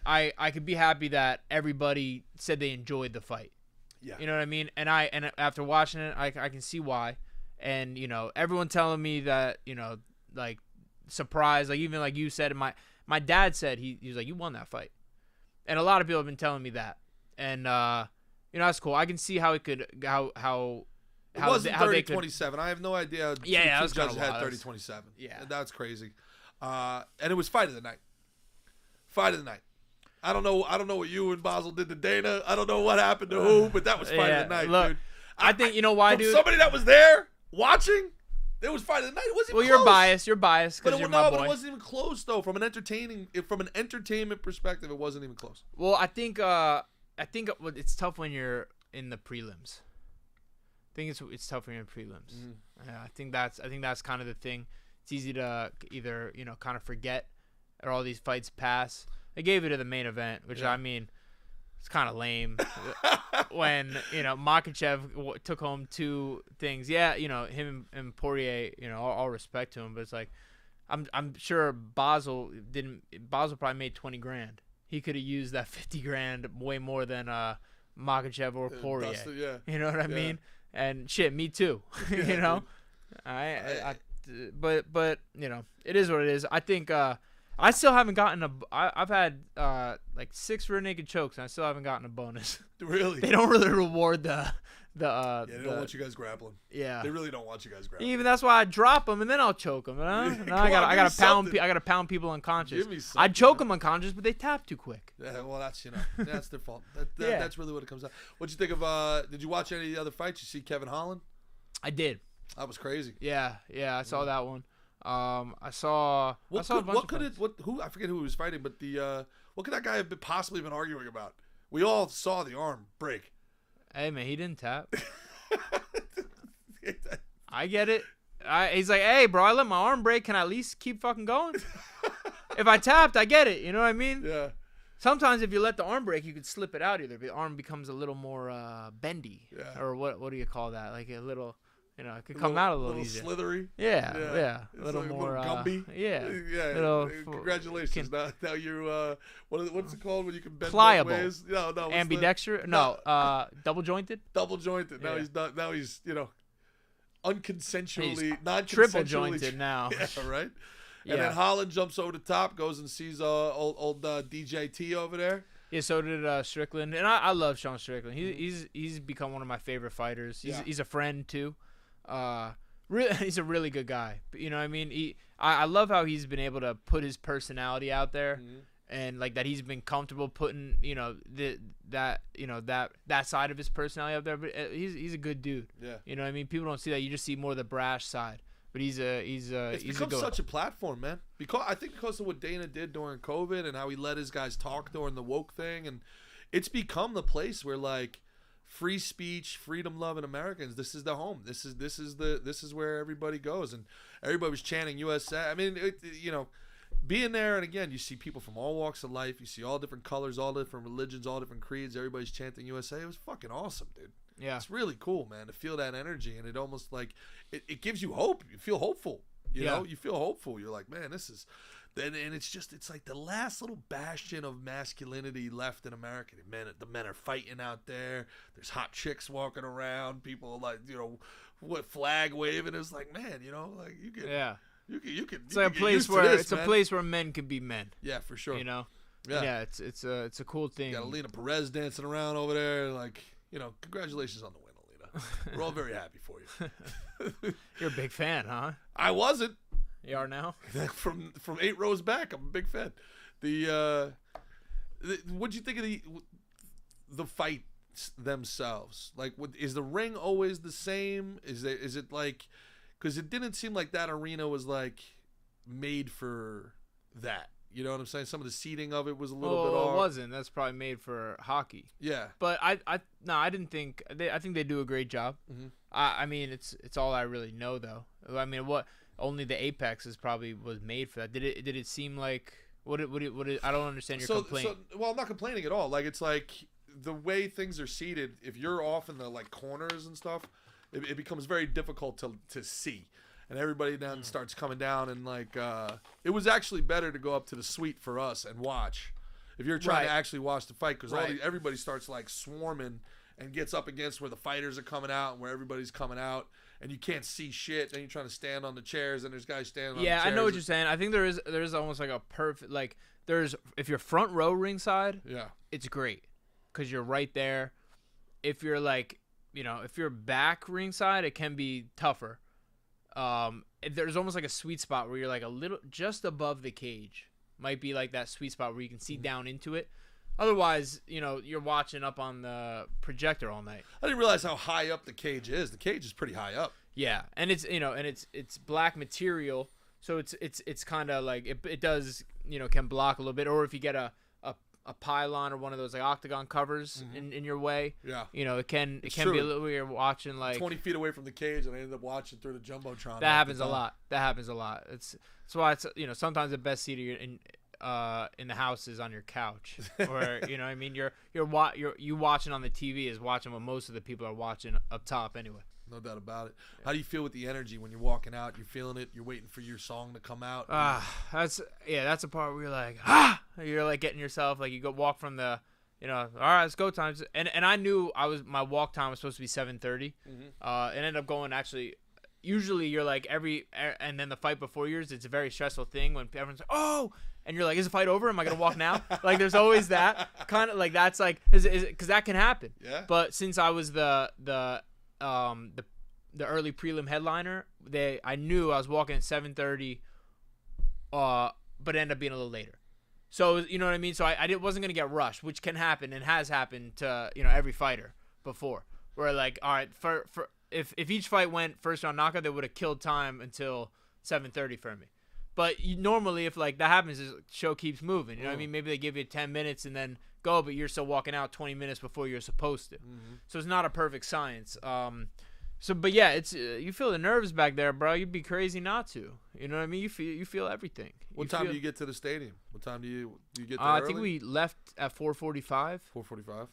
be happy that everybody said they enjoyed the fight. Yeah. You know what I mean? And after watching it, I can see why. And, everyone telling me that, like, surprised, like, even like you said, my dad said, he was like, you won that fight. And a lot of people have been telling me that. And, that's cool. I can see how it could, how it wasn't how they could. 30-27. I have no idea. Yeah, two judges had 30-27. Yeah. That's crazy. And it was fight of the night. Fight of the night. I don't know what you and Basel did to Dana. I don't know what happened to who, but that was fight of the night, look, dude. I think, why, from dude? Somebody that was there watching, it was fight of the night. It wasn't even close. You're biased because you're my boy. But it wasn't even close, though. From an entertainment perspective, it wasn't even close. Well, I think it's tough when you're in the prelims. I think it's tough when you're in prelims. I think that's kind of the thing. It's easy to either kind of forget, or all these fights pass. They gave it to the main event, which I mean, it's kind of lame. When Makhachev took home 2 things. Yeah, him and Poirier. All respect to him, but it's like, I'm sure Basel probably made $20,000. He could have used that $50,000 way more than Makhachev or Poirier. You know what I mean? And shit, me too. Yeah, but it is what it is. I think I still haven't gotten I've had like 6 rear naked chokes, and I still haven't gotten a bonus. Really? They don't really reward the they don't want you guys grappling. Yeah. They really don't want you guys grappling. Even that's why I drop them and then I'll choke them. No, I gotta pound people unconscious. Give me something, I choke them unconscious, but they tap too quick. Yeah, well, that's their fault. That's really what it comes out. What'd you think of? Did you watch any of the other fights? You see Kevin Holland? I did. That was crazy. Yeah, I saw that one. I saw a bunch of I forget who he was fighting, but what could that guy have possibly been arguing about? We all saw the arm break. Hey man, he didn't tap. I get it. He's like, hey bro, I let my arm break. Can I at least keep fucking going? If I tapped, I get it. You know what I mean? Yeah. Sometimes if you let the arm break, you could slip it out either. The arm becomes a little more bendy. Yeah. Or what do you call that? Like a little, it could come out a little easier. Slithery. Yeah. It's A little like more Gumby. Yeah. Yeah. Little, Congratulations. Now you're what's it called when you can bend pliable. both ways? No. what's the- Ambidextrous? No. Double jointed? Double jointed. Now Yeah. he's done. Now he's unconsensually, non-consensually. Triple jointed now. Yeah, right. Yeah. And then Holland jumps over the top, goes and sees old DJT over there. Yeah, so did Strickland, and I love Sean Strickland. He's become one of my favorite fighters. He's a friend too. He's a really good guy. But, you know what I mean? I love how he's been able to put his personality out there, and like that he's been comfortable putting that side of his personality out there. But he's a good dude. Yeah. You know what I mean? People don't see that. You just see more of the brash side. But he's It's become such a platform, man. Because of what Dana did during COVID and how he let his guys talk during the woke thing, and it's become the place where like free speech, freedom loving Americans. This is the home. This is where everybody goes, and everybody was chanting USA. I mean, being there, and again, you see people from all walks of life. You see all different colors, all different religions, all different creeds. Everybody's chanting USA. It was fucking awesome, dude. Yeah. It's really cool, man, to feel that energy, and it almost like it gives you hope. You feel hopeful. You know, you feel hopeful. You're like, man, this is, and it's like the last little bastion of masculinity left in America. The men are fighting out there. There's hot chicks walking around. People are like, flag waving. It's like, man, like you can, you can. It's like a place where a place where men can be men. Yeah, for sure. Yeah, it's a cool thing. You got Alina Perez dancing around over there, like. Congratulations on the win, Alina. We're all very happy for you. You're a big fan, huh? I wasn't. You are now? From 8 rows back, I'm a big fan. What'd you think of the fights themselves? Like, is the ring always the same? Is it like, because it didn't seem like that arena was like made for that. You know what I'm saying? Some of the seating of it was a little bit off. It wasn't. That's probably made for hockey. Yeah. But I didn't think. I think they do a great job. Mm-hmm. I mean, it's all I really know though. I mean, only the Apex was made for that. Did it seem like what I don't understand your complaint. Well, I'm not complaining at all. Like, it's like the way things are seated. If you're off in the like corners and stuff, it becomes very difficult to see. And everybody then starts coming down, and like it was actually better to go up to the suite for us and watch. If you're trying to actually watch the fight, because everybody starts like swarming and gets up against where the fighters are coming out and where everybody's coming out, and you can't see shit. Then you're trying to stand on the chairs, and there's guys standing on the chairs. Yeah, I know what you're saying. I think there is almost like a perfect, like, if you're front row ringside, it's great because you're right there. If you're like, if you're back ringside, it can be tougher. There's almost like a sweet spot where you're like a little just above the cage. Might be like that sweet spot where you can see down into it. Otherwise, you're watching up on the projector all night. I didn't realize how high up the cage is. The cage is pretty high up. Yeah, and it's it's black material, so it's kind of like it does can block a little bit, or if you get a pylon or one of those like octagon covers in your way. Yeah. It can true. be a little weird watching like 20 feet away from the cage, and I ended up watching through the jumbotron. That happens a lot. That's why it's sometimes the best seat in the house is on your couch, or I mean you watching on the TV is watching what most of the people are watching up top anyway. No doubt about it. How do you feel with the energy when you're walking out? You're feeling it. You're waiting for your song to come out. That's a part where you're like, you're like getting yourself like you go walk from the, all right, it's go time. And I knew my walk time was supposed to be 7:30. It ended up going actually. Usually you're like and then the fight before yours, it's a very stressful thing when everyone's like, oh, and you're like, is the fight over? Am I gonna walk now? Like there's always that kind of like that's like because that can happen. Yeah. But since I was the early prelim headliner, I knew I was walking at 7:30, but it ended up being a little later. So you know what I mean. So I wasn't gonna get rushed, which can happen and has happened to every fighter before. Where like, all right, if each fight went first round knockout, they would have killed time until 7:30 for me. But normally, if like that happens, the show keeps moving. You know what I Mm. mean? Maybe they give you 10 minutes and then go, but you're still walking out 20 minutes before you're supposed to. Mm-hmm. So it's not a perfect science. But yeah, it's you feel the nerves back there, bro. You'd be crazy not to. You know what I mean? You feel everything. What time do you get to the stadium? What time do you get there? I think we left at 4:45 4:45.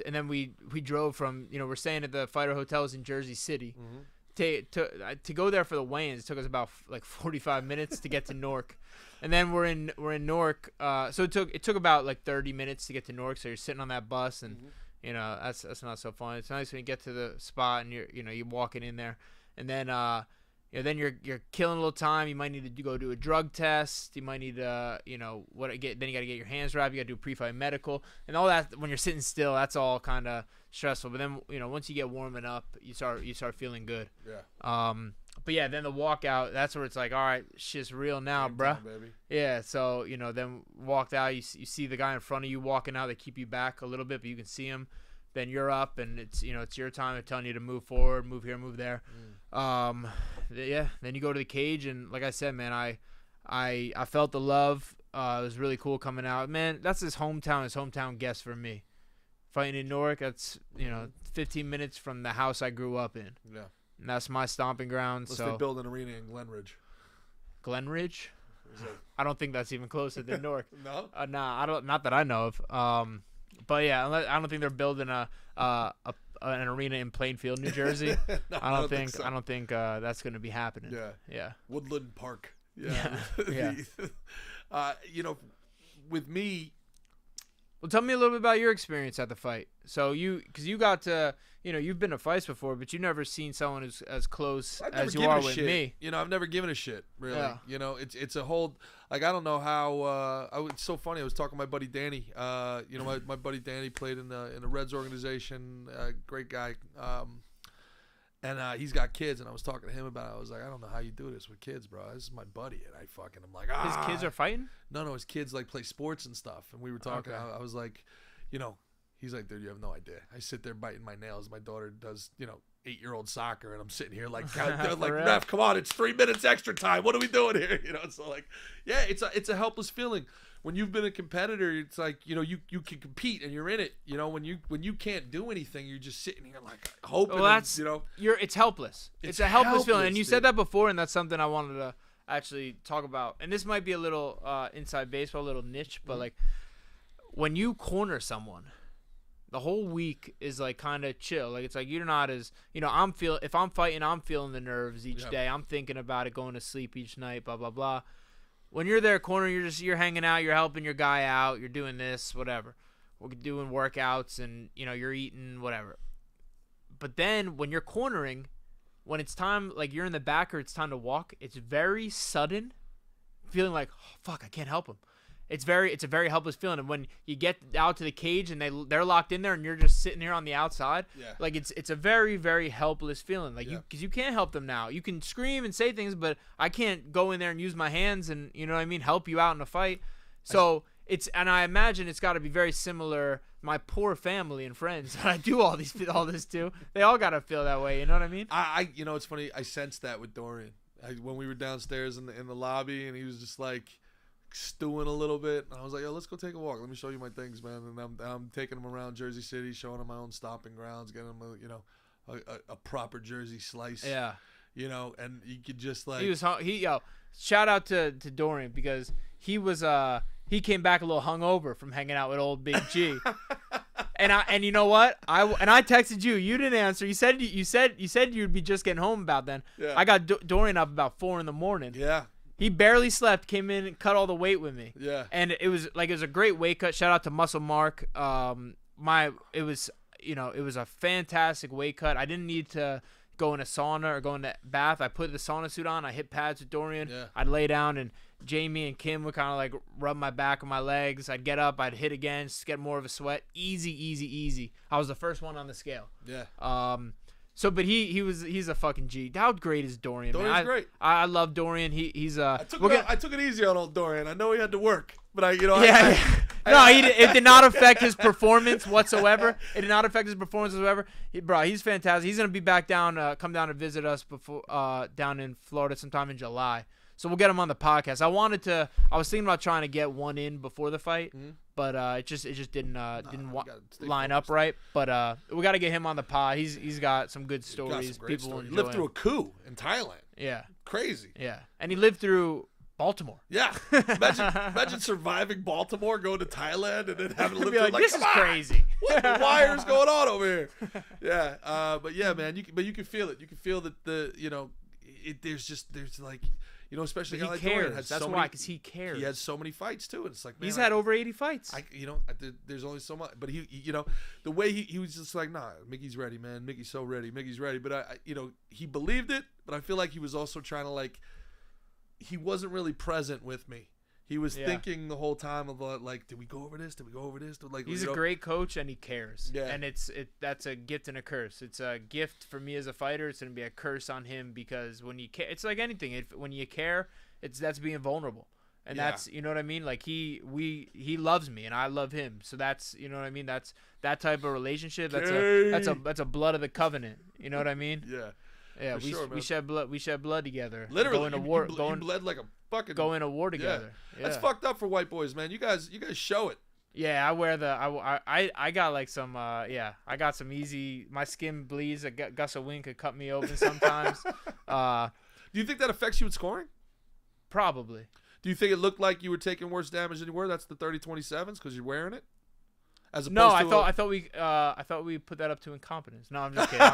and then we drove from, we're staying at the Fighter Hotels in Jersey City. Mm-hmm. To go there for the weigh-ins, it took us about like 45 minutes to get to Newark, and then we're in Newark. So it took about like 30 minutes to get to Newark. So you're sitting on that bus, and that's not so fun. It's nice when you get to the spot and you're walking in there, and then then you're killing a little time. You might need to go do a drug test. You might need to then you got to get your hands wrapped. You got to do a pre-fight medical and all that. When you're sitting still, that's all kind of stressful. But then once you get warming up, you start feeling good. Yeah. But yeah, then the walkout, that's where it's like, all right, shit's real now, Game bruh. time, baby. Yeah, so then walked out, you see the guy in front of you walking out. They keep you back a little bit, but you can see him. Then you're up, and it's your time. They're telling you to move forward, move here, move there. Yeah. Then you go to the cage, and like I said, man, I felt the love. It was really cool coming out. Man, that's his hometown guest for me. Fighting in Newark, that's 15 minutes from the house I grew up in. Yeah. And that's my stomping ground. Unless So they build an arena in Glenridge. Glenridge, Is it- I don't think that's even closer than Newark. No. Nah, I don't. Not that I know of. But yeah, I don't think they're building an arena in Plainfield, New Jersey. No, I don't think. so. I don't think that's gonna be happening. Yeah. Yeah. Woodland Park. Yeah. Yeah. With me, Well, tell me a little bit about your experience at the fight. So because you got to, you've been to fights before, but you've never seen someone who's as close I've never as you given are a with shit. me. I've never given a shit, really. Yeah. It's a whole, like, I don't know how, it's so funny. I was talking to my buddy Danny. My buddy Danny played in the Reds organization, great guy. And he's got kids, and I was talking to him about it. I was like, I don't know how you do this with kids, bro. This is my buddy. And I'm like, His kids are fighting? No, his kids, like, play sports and stuff. And we were talking. Okay. I was like, he's like, dude, you have no idea. I sit there biting my nails. My daughter does, 8-year-old soccer, and I'm sitting here like, like, real? ref, come on, it's 3 minutes extra time. What are we doing here? So like, yeah, it's a helpless feeling. When you've been a competitor, it's like, you can compete and you're in it. When you can't do anything, you're just sitting here like hoping. Well, that's and, it's helpless. It's It's a helpless feeling, helpless, and you dude. said that before, and that's something I wanted to actually talk about. And this might be a little inside baseball, a little niche, but like when you corner someone, the whole week is like kind of chill. Like it's like you're not as if I'm fighting, I'm feeling the nerves each Yeah. day. I'm thinking about it, going to sleep each night, blah blah blah. When you're there corner, you're hanging out, you're helping your guy out, you're doing this, whatever. We're doing workouts and you're eating whatever. But then when you're cornering, when it's time, like you're in the back or it's time to walk, it's very sudden, feeling like, oh, fuck, I can't help him. It's a very helpless feeling. And when you get out to the cage and they're locked in there and you're just sitting here on the outside, Yeah. like it's a very, very helpless feeling. Like Yeah. because you can't help them now. You can scream and say things, but I can't go in there and use my hands and help you out in a fight. So and I imagine it's got to be very similar. My poor family and friends that I do all this to, they all got to feel that way. You know what I mean? It's funny. I sensed that with Dorian when we were downstairs in the lobby, and he was just like stewing a little bit. And I was like, yo, let's go take a walk. Let me show you my things, man. And I'm taking him around Jersey City, showing him my own stomping grounds, getting him a proper Jersey slice. Yeah. And you could just like shout out to Dorian because he came back a little hungover from hanging out with old Big G. And you know what? I texted you. You didn't answer. You said you'd be just getting home about then. Yeah. I got Dorian up about 4 a.m. Yeah. He barely slept. Came in and cut all the weight with me. Yeah. And it was a great weight cut. Shout out to Muscle Mark. It was a fantastic weight cut. I didn't need to go in a sauna or go in a bath. I put the sauna suit on. I hit pads with Dorian. Yeah. I'd lay down and Jamie and Kim would kind of like rub my back and my legs. I'd get up. I'd hit again. Just get more of a sweat. Easy. I was the first one on the scale. Yeah. But he's a fucking G. How great is Dorian? Dorian's man? great. I love Dorian. He's I took it easy on old Dorian. I know he had to work, but yeah. No, it did not affect his performance whatsoever. It did not affect his performance whatsoever. He's fantastic. He's gonna be back down, come down to visit us before down in Florida sometime in July. So we'll get him on the podcast. I was thinking about trying to get one in before the fight, but it just didn't line up right. But we got to get him on the pod. He's got some good stories. People will He enjoy lived through him. a coup in Thailand. Yeah, Crazy. yeah, and he lived through Baltimore. Yeah. Imagine surviving Baltimore, going to Thailand, and then having to live Be through like, this "Come is on, crazy. What the wire's going on over here? Yeah. But yeah, man. You can feel it. You can feel that there's like, especially a guy He like Dorian cares. has That's so why, many, because he cares. he has so many fights too, and it's like, man, He's had over 80 fights. there's only so much, but he the way he was just like, nah, Mickey's ready, man. Mickey's so ready. Mickey's ready. But he believed it, but I feel like he was also trying to like, he wasn't really present with me. He was thinking the whole time about like, did we go over this? Did we go over this? Like, He's a great coach and he cares. Yeah. And that's a gift and a curse. It's a gift for me as a fighter. It's gonna be a curse on him because when you care, it's like anything. When you care, that's being vulnerable. And that's, you know what I mean? Like he loves me and I love him. So that's, you know what I mean? That's that type of relationship. That's a blood of the covenant. You know what I mean? Yeah. Yeah, For sure, man. we shed blood together. Literally, going to war, you bled like a fucking. going to war together. Yeah. That's fucked up for white boys, man. You guys show it. Yeah, I wear I got like some I got some easy. My skin bleeds. A gust of wind could cut me open sometimes. Do you think that affects you in scoring? Probably. Do you think it looked like you were taking worse damage than you were? That's the 30-27s because you're wearing it. As opposed No, to I thought we put that up to incompetence. No, I'm just kidding.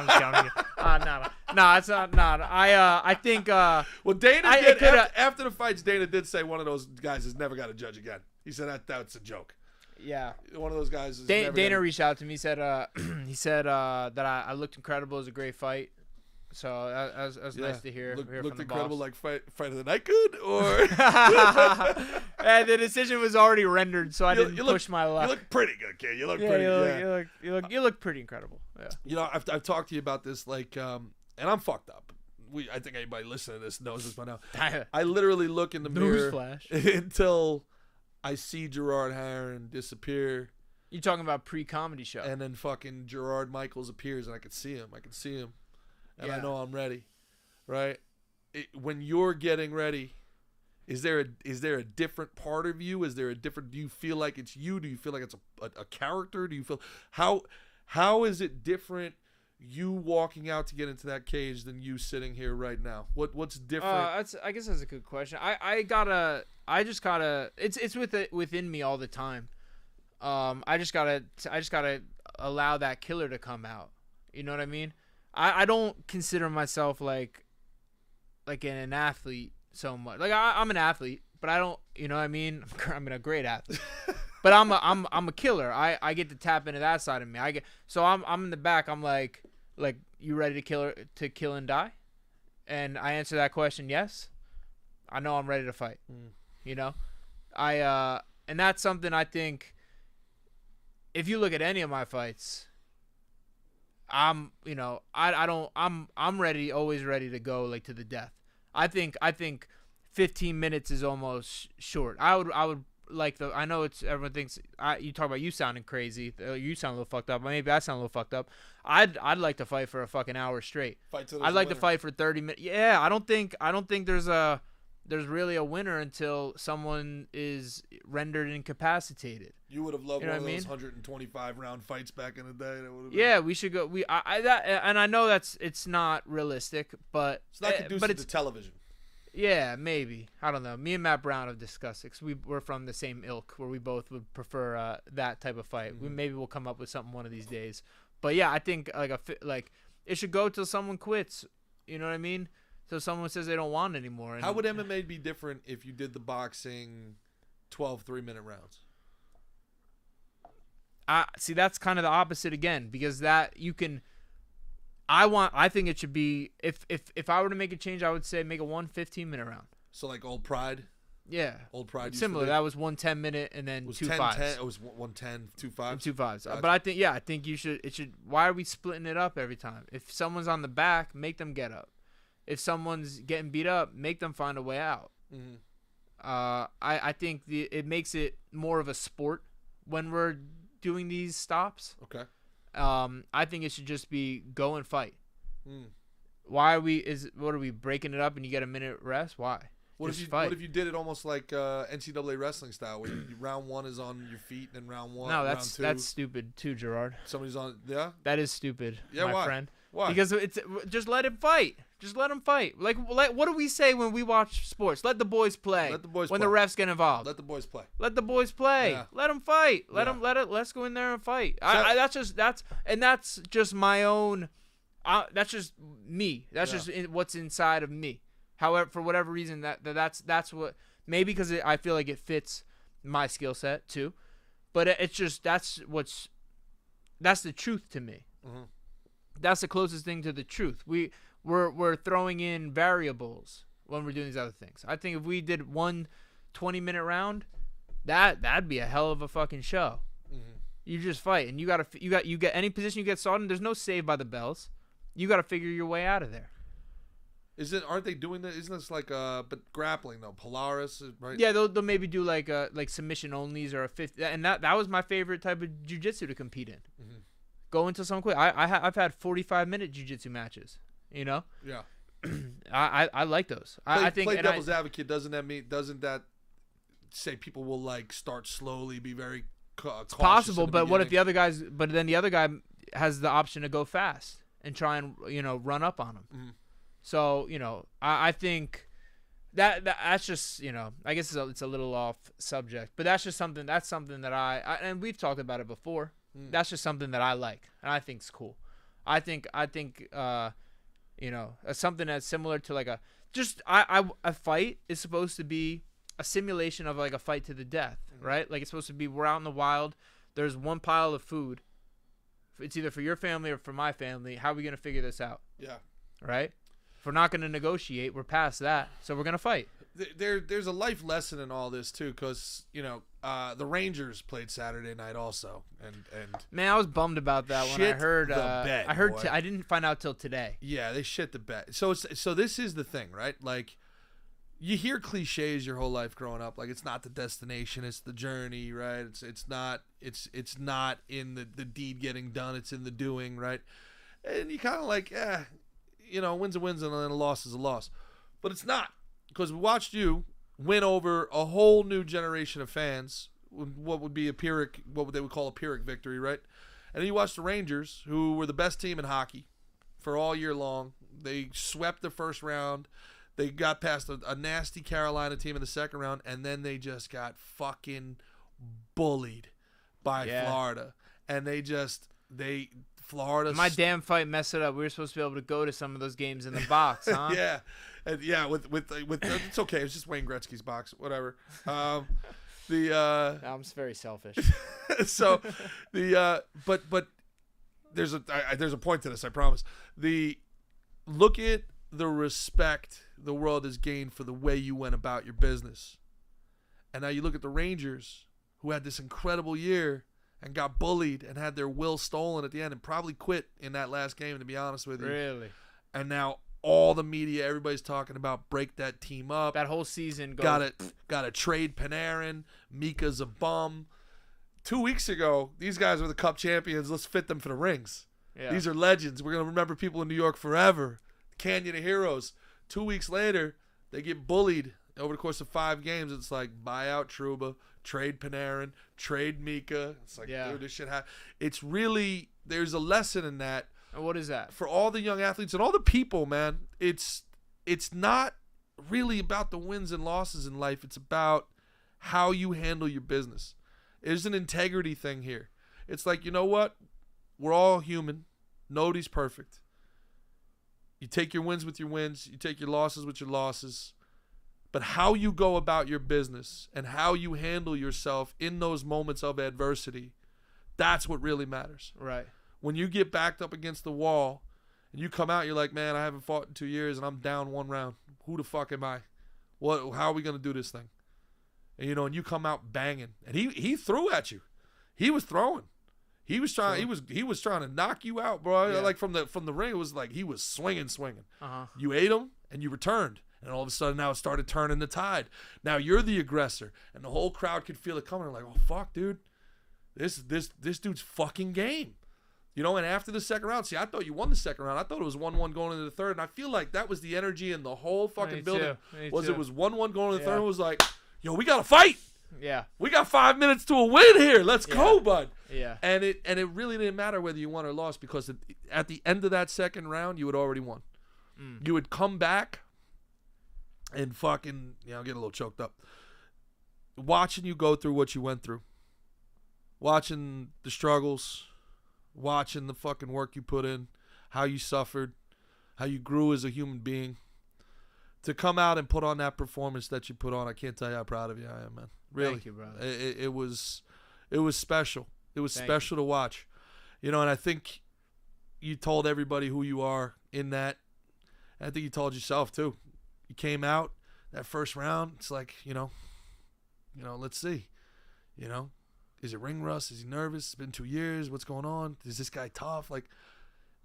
No, it's not. I think. Well, Dana it did coulda- after the fights. Dana did say one of those guys is never got to judge again. He said that's a joke. Yeah. One of those guys is Dana, never Dana gonna- reached out to me. Said he said that I looked incredible. It was a great fight. So that was nice to hear. Looked from the incredible, boss. like fight of the night, good or And the decision was already rendered, so I didn't you look- push my you luck. look pretty good, kid. You look Yeah, pretty. you look pretty incredible. Yeah. I've talked to you about this, like, and I'm fucked up. I think anybody listening to this knows this by now. I literally look in the mirror Newsflash. until I see Gerard Heron disappear, You talking about pre-comedy show? and then fucking Gerard Michaels appears, and I can see him. And I Yeah. know I'm ready, right? When you're getting ready, is there a different part of you? Is there a different? Do you feel like it's you? Do you feel like it's a character? Do you feel how is it different? You walking out to get into that cage than you sitting here right now. What's different? I guess that's a good question. It's within me all the time. I just gotta allow that killer to come out. You know what I mean? I don't consider myself like an athlete so much. Like I'm an athlete, but I don't. You know what I mean? I'm a great athlete, but I'm a killer. I get to tap into that side of me. I'm in the back. I'm like you ready to kill and die? And I answer that question, yes. I know I'm ready to fight. You know, and that's something I think. If you look at any of my fights, I'm ready, always ready to go like to the death. I think 15 minutes is almost short. I would like I know it's everyone thinks you talk about you sounding crazy. You sound a little fucked up. Maybe I sound a little fucked up. I'd like to fight for a fucking hour straight. I'd like to fight for 30 minutes. Yeah, I don't think there's really a winner until someone is rendered incapacitated. You would have loved You know one of what I those mean? 125 round fights back in the day. That would have Yeah, we should go. And I know it's not realistic, but it's not conducive but it's to television. yeah, maybe. I don't know. Me and Matt Brown have discussed it 'cause we're from the same ilk where we both would prefer that type of fight. Maybe we'll come up with something one of these days. But yeah, I think like it should go till someone quits. You know what I mean? So someone says they don't want it anymore. And How would MMA be different if you did the boxing 12 3-minute rounds? See, that's kind of the opposite again, because that you can. I think it should be if I were to make a change, I would say make a 15-minute round. So like Old Pride? Yeah. Old Pride used Similar. to be- That was 1 10-minute and then It was 2 10, fives. 10, it was 110, 2 fives. 2 fives. Gotcha. But I think it should. Why are we splitting it up every time? If someone's on the back, make them get up. If someone's getting beat up, make them find a way out. Mhm. I think it makes it more of a sport when we're doing these stops. Okay. I think it should just be go and fight. Mm. Why are we breaking it up and you get a minute rest? Why? What Just if you fight. What if you did it almost like NCAA wrestling style, where round 1 is on your feet, and then round No, round 2 that's stupid too, Gerard. somebody's on. Yeah, That is stupid, Yeah, my why? friend. why? Because it's just let him fight. Just let him fight. Like what do we say when we watch sports? Let the boys play. Let the boys when play. the refs get involved. Let the boys play. Let the boys play. Yeah. Let them fight. Yeah. Let's go in there and fight. So- That's just my own. That's just me. That's Yeah. just what's inside of me. However, for whatever reason, that's what maybe because I feel like it fits my skill set too, but it's just that's the truth to me. Mhm. That's the closest thing to the truth. We're throwing in variables when we're doing these other things. I think if we did one 20-minute round, that'd be a hell of a fucking show. Mhm. You just fight, and you get any position you get sought in. There's no save by the bells. You got to figure your way out of there. Aren't they doing that? Isn't this like but grappling though? Polaris, right? Yeah, they'll maybe do like submission onlys or a fifth, and that was my favorite type of jujitsu to compete in. Mhm. Go into some quick. I've had 45-minute jujitsu matches. You know, Yeah. I like those. I think play and I- devil's advocate. Doesn't that say people will like start slowly, be very cautious possible, in the but what if beginning? then the other guy has the option to go fast and try and run up on him. Mhm. So I think that's just I guess it's a little off subject, but that's something that I and we've talked about it before. That's just something that I like and I think's cool. I think something that's similar to like a fight is supposed to be a simulation of like a fight to the death, right? Like it's supposed to be we're out in the wild. There's one pile of food. It's either for your family or for my family. How are we gonna figure this out, Yeah. right? If we're not gonna negotiate, we're past that, so we're gonna fight. There's a life lesson in all this too, because the Rangers played Saturday night also, and Man, I was bummed about that when I Shit heard. the bed, I heard. boy. I didn't find out till today. yeah, they shit the bed. So this is the thing, right? Like, you hear cliches your whole life growing up, like it's not the destination, it's the journey, right? It's not in the deed getting done, it's in the doing, right? And you kind of like, win's a win and then a loss is a loss, but it's not, because we watched you win over a whole new generation of fans. What would be what they would call a Pyrrhic victory, right? And then you watch the Rangers, who were the best team in hockey for all year long. They swept the first round. They got past a nasty Carolina team in the second round, and then they just got fucking bullied by Yeah. Florida. And Florida. My damn fight messed it up. We were supposed to be able to go to some of those games in the box, huh? Yeah, and yeah, with it's okay. It's just Wayne Gretzky's box, whatever. I'm just very selfish. So but there's a point to this, I promise. Look at the respect the world has gained for the way you went about your business. And now you look at the Rangers, who had this incredible year and got bullied and had their will stolen at the end and probably quit in that last game, to be honest with you. Really, And now all the media, everybody's talking about break that team up. that whole season. Got to trade Panarin. Mika's a bum. 2 weeks ago, these guys were the Cup champions. Let's fit them for the rings. Yeah. These are legends. We're going to remember people in New York forever. Canyon of Heroes. 2 weeks later, they get bullied over the course of 5 games. It's like, buy out Trouba, trade Panarin, trade Mika. It's like, Yeah. dude, this shit it's really, there's a lesson in that. And what is that? For all the young athletes and all the people, man. It's not really about the wins and losses in life. It's about how you handle your business. There's an integrity thing here. It's like, you know what? We're all human. Nobody's perfect. You take your wins with your wins. You take your losses with your losses. But how you go about your business and how you handle yourself in those moments of adversity, that's what really matters. Right. When you get backed up against the wall and you come out, you're like, man, I haven't fought in 2 years and I'm down 1 round. Who the fuck am I? How are we going to do this thing? And, and you come out banging. And he threw at you. He was throwing. He was trying. He was trying to knock you out, bro. Yeah. Like from the ring, it was like he was swinging. Uh-huh. You ate him and you returned, and all of a sudden now it started turning the tide. Now you're the aggressor, and the whole crowd could feel it coming. They're like, oh fuck, dude, this dude's fucking game. And after the second round, see, I thought you won the second round. I thought it was 1-1 going into the third, and I feel like that was the energy in the whole fucking Me building. too. Me It too. was 1-1 going into the third. Yeah. It was like, yo, we got to fight. Yeah. We got 5 minutes to a win here. Let's go, bud. Yeah. And it really didn't matter whether you won or lost because at the end of that second round, you had already won. You would come back and fucking, I'm getting a little choked up. Watching you go through what you went through. Watching the struggles. Watching the fucking work you put in. How you suffered. How you grew as a human being. To come out and put on that performance that you put on, I can't tell you how proud of you I am, man. Really. Thank you, brother. It was special. It was Thank special to watch. And I think you told everybody who you are in that. And I think you told yourself too. You came out that first round. It's like, let's see. Is it ring rust? Is he nervous? It's been 2 years. What's going on? Is this guy tough? Like,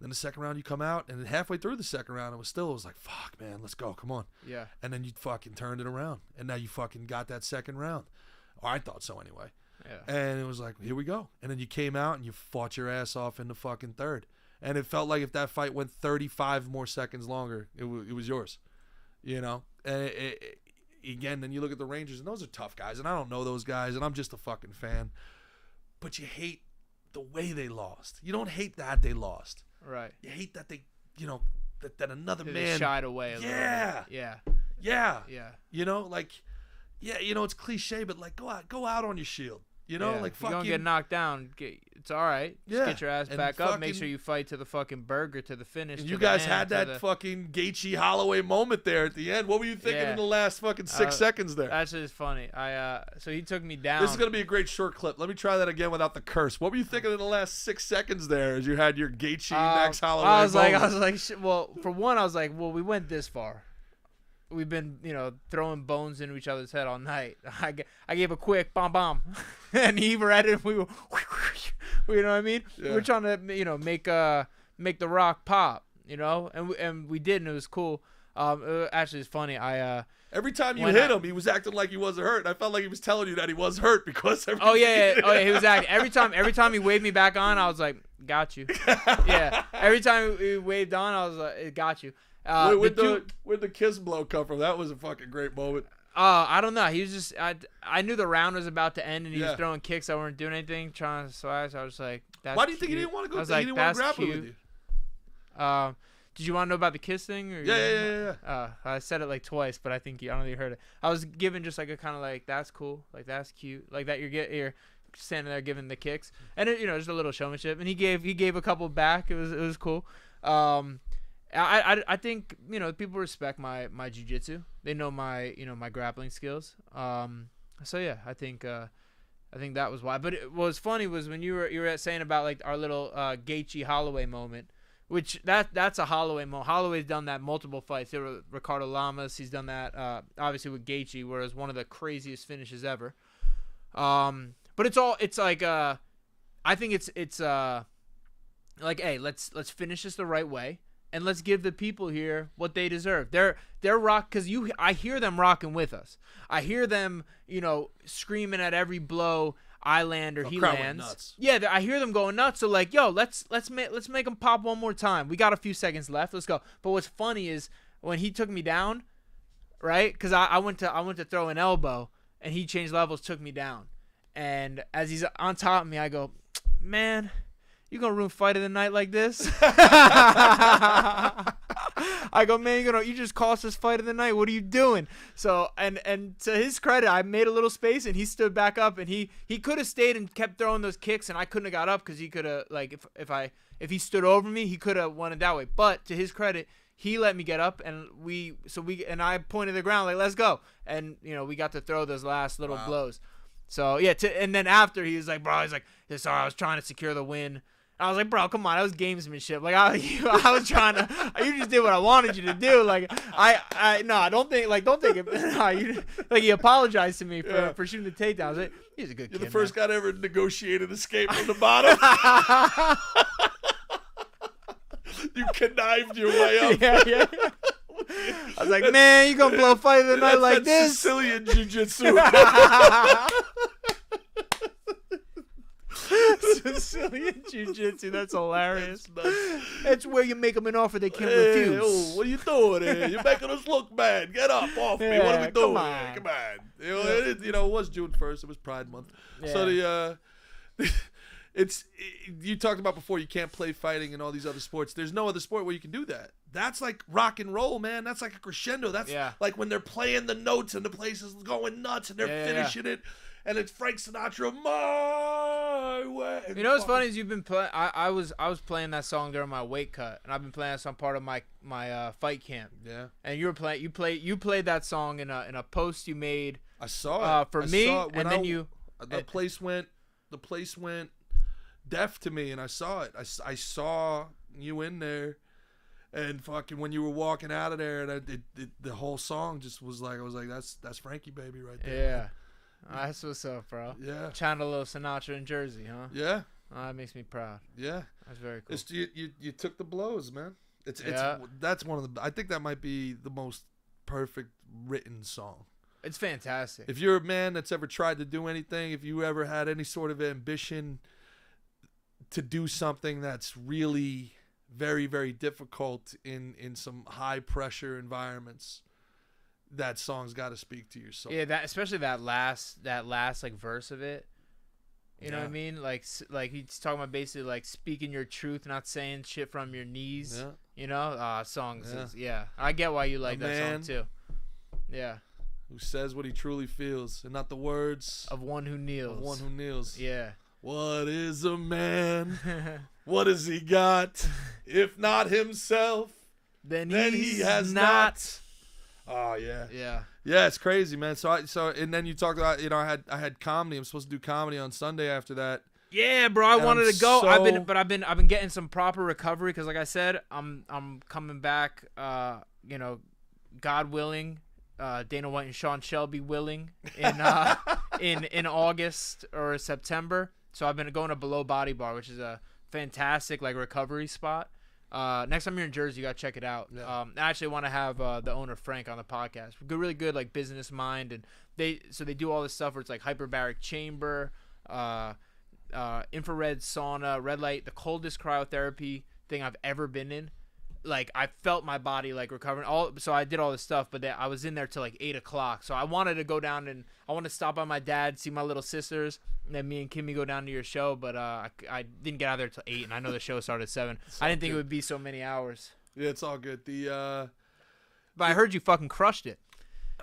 then the second round you come out, and then halfway through the second round, it was like, fuck, man, let's go. Come on. Yeah. And then you fucking turned it around. And now you fucking got that second round. Or I thought so anyway. Yeah. And it was like, here we go. And then you came out and you fought your ass off in the fucking third. And it felt like if that fight went 35 more seconds longer, it was yours. And again, then you look at the Rangers, and those are tough guys. And I don't know those guys, and I'm just a fucking fan. But you hate the way they lost. You don't hate that they lost. Right. You hate that they, that another They man shied away a little bit. Yeah. Yeah. Yeah. It's cliche, but like go out on your shield. Yeah. Like if you're fucking gonna get knocked down, it's all right. Just Yeah. get your ass And back up. Make fucking- sure you fight to the fucking burger, to the finish. And to you the guys end, had to that the- fucking Gaethje Holloway moment there at the end. What were you thinking Yeah. in the last fucking 6 seconds there? That's just funny. So he took me down. This is gonna be a great short clip. Let me try that again without the curse. What were you thinking in the last 6 seconds there as you had your Gaethje Max Holloway I was moment? like, well, for one, I was like, well, we went this far. We've been, throwing bones into each other's head all night. I gave a quick bomb, and he read it. And we were, you know what I mean? Yeah. We were trying to, make the Rock pop, and we did, and it was cool. Actually, it's funny. Every time you when hit I- him, he was acting like he wasn't hurt. I felt like he was telling you that he was hurt because Oh yeah. He was acting. Every time he waved me back on, I was like, "Got you." Yeah. Every time he waved on, I was like, "Got you." Where'd the kiss blow come from? That was a fucking great moment. I don't know. He was just. I knew the round was about to end, and he Yeah. was throwing kicks that weren't doing anything, trying to swag. So I was like, "That's Why do you think he cute." didn't want to I go? was He like, didn't want "That's to grapple cute." with you. Did you want to know about the kiss thing? Or Yeah. I said it like twice, but I don't know if you heard it. I was giving just like a kind of like, that's cool, like that's cute, like that you're standing there giving the kicks, and just a little showmanship. And he gave a couple back. It was cool. I think people respect my jiu-jitsu. They know my my grappling skills. So yeah, I think that was why. But what was funny was when you were saying about like our little Gaethje Holloway moment. Which that's a Holloway moment. Holloway's done that multiple fights. There were Ricardo Lamas. He's done that obviously with Gaethje, where it was one of the craziest finishes ever. But it's like I think it's like, hey, let's finish this the right way, and let's give the people here what they deserve. They're rock, because I hear them rocking with us. I hear them screaming at every blow I land or he crowd went lands. nuts. Yeah, I hear them going nuts. So like, yo, let's make them pop one more time. We got a few seconds left. Let's go. But what's funny is when he took me down, right? Because I went to throw an elbow, and he changed levels, took me down. And as he's on top of me, I go, man, you gonna ruin fight of the night like this? I go, man, you just cost us fight of the night. What are you doing? So, and to his credit, I made a little space, and he stood back up, and he could have stayed and kept throwing those kicks, and I couldn't have got up because he could have, like, if he stood over me, he could have won it that way. But to his credit, he let me get up, and I pointed to the ground like, let's go, and we got to throw those last little blows. So yeah, and then after he was like, bro, he's like, sorry, I was trying to secure the win. I was like, bro, come on, that was gamesmanship. Like I was trying to, you just did what I wanted you to do. Like don't think it. Like he apologized to me for shooting the takedowns. Like, he's a good kid. You're the first guy to ever negotiate an escape from the bottom. You connived your way up. Yeah. I was like, man, you gonna blow fight of the night like That's this? Sicilian jiu-jitsu. Brazilian jiu-jitsu. That's hilarious. It's nuts. That's where you make them an offer they can't Hey, refuse. oh, what are you doing here? You're making us look bad. Get up off me. What are we Yeah, doing? come on. Come on. It was June 1st. It was Pride Month. So you talked about before, you can't play fighting and all these other sports. There's no other sport where you can do that. That's like rock and roll, man. That's like a crescendo. That's like when they're playing the notes and the place is going nuts and they're finishing it. And it's Frank Sinatra, My Way. You know what's funny is you've been playing. I was playing that song during my weight cut, and I've been playing that song part of my fight camp. Yeah. And you played that song in a post you made. I saw it for I me, saw it when and then the place went deaf to me, and I saw it. I saw you in there, and fucking when you were walking out of there, and the whole song just was like, I was like, that's Frankie baby right there. Yeah. Man. That's what's up, bro. Yeah. Channel a little Sinatra in Jersey, huh? Yeah. Oh, that makes me proud. Yeah. That's very cool. It's you took the blows, man. It's Yeah. That's one of the. I think that might be the most perfect written song. It's fantastic. If you're a man that's ever tried to do anything, if you ever had any sort of ambition to do something that's really very, very difficult in some high pressure environments, that song's got to speak to your soul. Yeah, that especially that last like verse of it. You know what I Yeah. mean? Like he's talking about basically like speaking your truth, not saying shit from your knees. Yeah. You know, songs. Yeah. I get why you like A that man song too. Yeah, Who says what he truly feels and not the words of one who kneels. of one who kneels. Yeah. What is a man? What has he got? If not himself, then then he's he has not. Oh yeah. Yeah. Yeah, it's crazy, man. So and then you talked about, I had comedy. I'm supposed to do comedy on Sunday after that. Yeah, bro. I And wanted I'm to go. so- I've been getting some proper recovery because, like I said, I'm coming back. God willing, Dana White and Sean Shelby willing in August or September. So I've been going to Below Body Bar, which is a fantastic like recovery spot. Next time you're in Jersey, you gotta check it out. Yeah. I actually want to have the owner Frank on the podcast. Really good like business mind, and they do all this stuff where it's like hyperbaric chamber, infrared sauna, red light, the coldest cryotherapy thing I've ever been in. Like I felt my body like recovering. So I did all this stuff, but I was in there till like 8 o'clock. So I wanted to go down and I want to stop by my dad, see my little sisters, and then me and Kimmy go down to your show. But I didn't get out there till 8, and I know the show started at 7. I didn't think it would be so many hours. Yeah, it's all good. But I heard you fucking crushed it.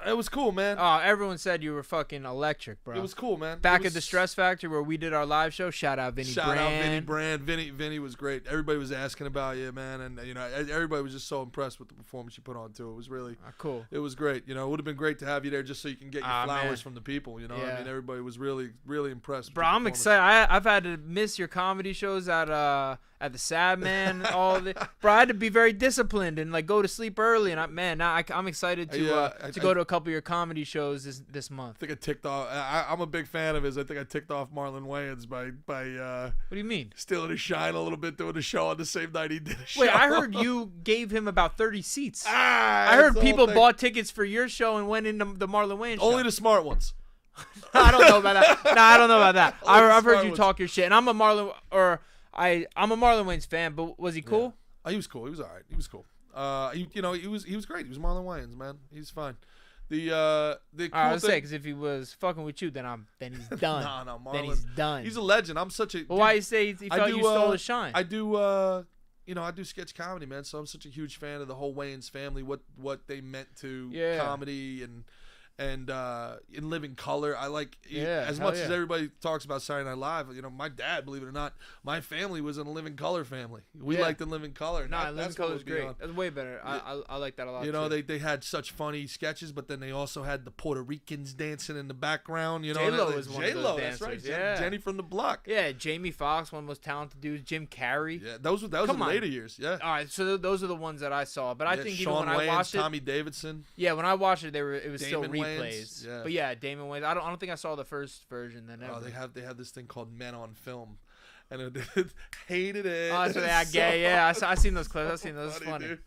It was cool, man. Oh, everyone said you were fucking electric, bro. It was cool, man. Back It at the was- Stress Factory where we did our live show. Shout out Vinny Shout Brand. out Vinny Brand. Vinny was great. Everybody was asking about you, man, and everybody was just so impressed with the performance you put on too. It was really, Cool. it was great. It would have been great to have you there just so you can get your flowers man. from the people. I Yeah. mean, everybody was really, really impressed. with Bro, your I'm performance. excited. I've had to miss your comedy shows at the Sad Man. Bro, I had to be very disciplined and like go to sleep early. And I'm excited to go to a couple of your comedy shows this month. I think I ticked off. I'm a big fan of his. I think I ticked off Marlon Wayans by What do you mean? stealing his shine a little bit, doing a show on the same night he did a show. Wait, I heard you gave him about 30 seats. I I heard people bought tickets for your show and went into the Marlon Wayans show. only the smart ones. I don't know about that. No, I don't know about that. Only the I've heard smart you ones. talk your shit, and I'm a Marlon Wayans fan. But was he cool? Oh, he was cool. He was all right. He was cool. He was great. He was Marlon Wayans, man. He's fine. The cool I was thing. say because if he was fucking with you, then he's done. No, Marlon. Then he's done. He's a legend. I'm such a. But why you say he I felt do, you stole his shine? I do. I do sketch comedy, man. So I'm such a huge fan of the whole Wayans family. What they meant to comedy and in living color. I like as hell much as yeah. everybody talks about Saturday Night Live. My dad, believe it or not, my family was in a living color family. We Yeah. liked in living color. Nah, Living that's what Color was is great. beyond. That's way better. I like that a lot. They had such funny sketches, but then they also had the Puerto Ricans dancing in the background. J-Lo was one of those J-Lo, that's right. dancers, yeah. Jenny from the block. Yeah, Jamie Foxx, one of the most talented dudes. Jim Carrey. Yeah, that was in Come the on. later years. Yeah. All right, so those are the ones that I saw. But I Yeah, think Shawn even when Wayans, I watched it, Tommy Davidson. yeah, when I watched it, it was still Damon Wayans, replays. yeah. But yeah, Damon Wayans. I don't think I saw the first version. Then Oh, ever. they have this thing called Men on Film, and it hated it. Oh, so they act It's gay. so Yeah, I seen those clips. I seen those. It's funny, funny.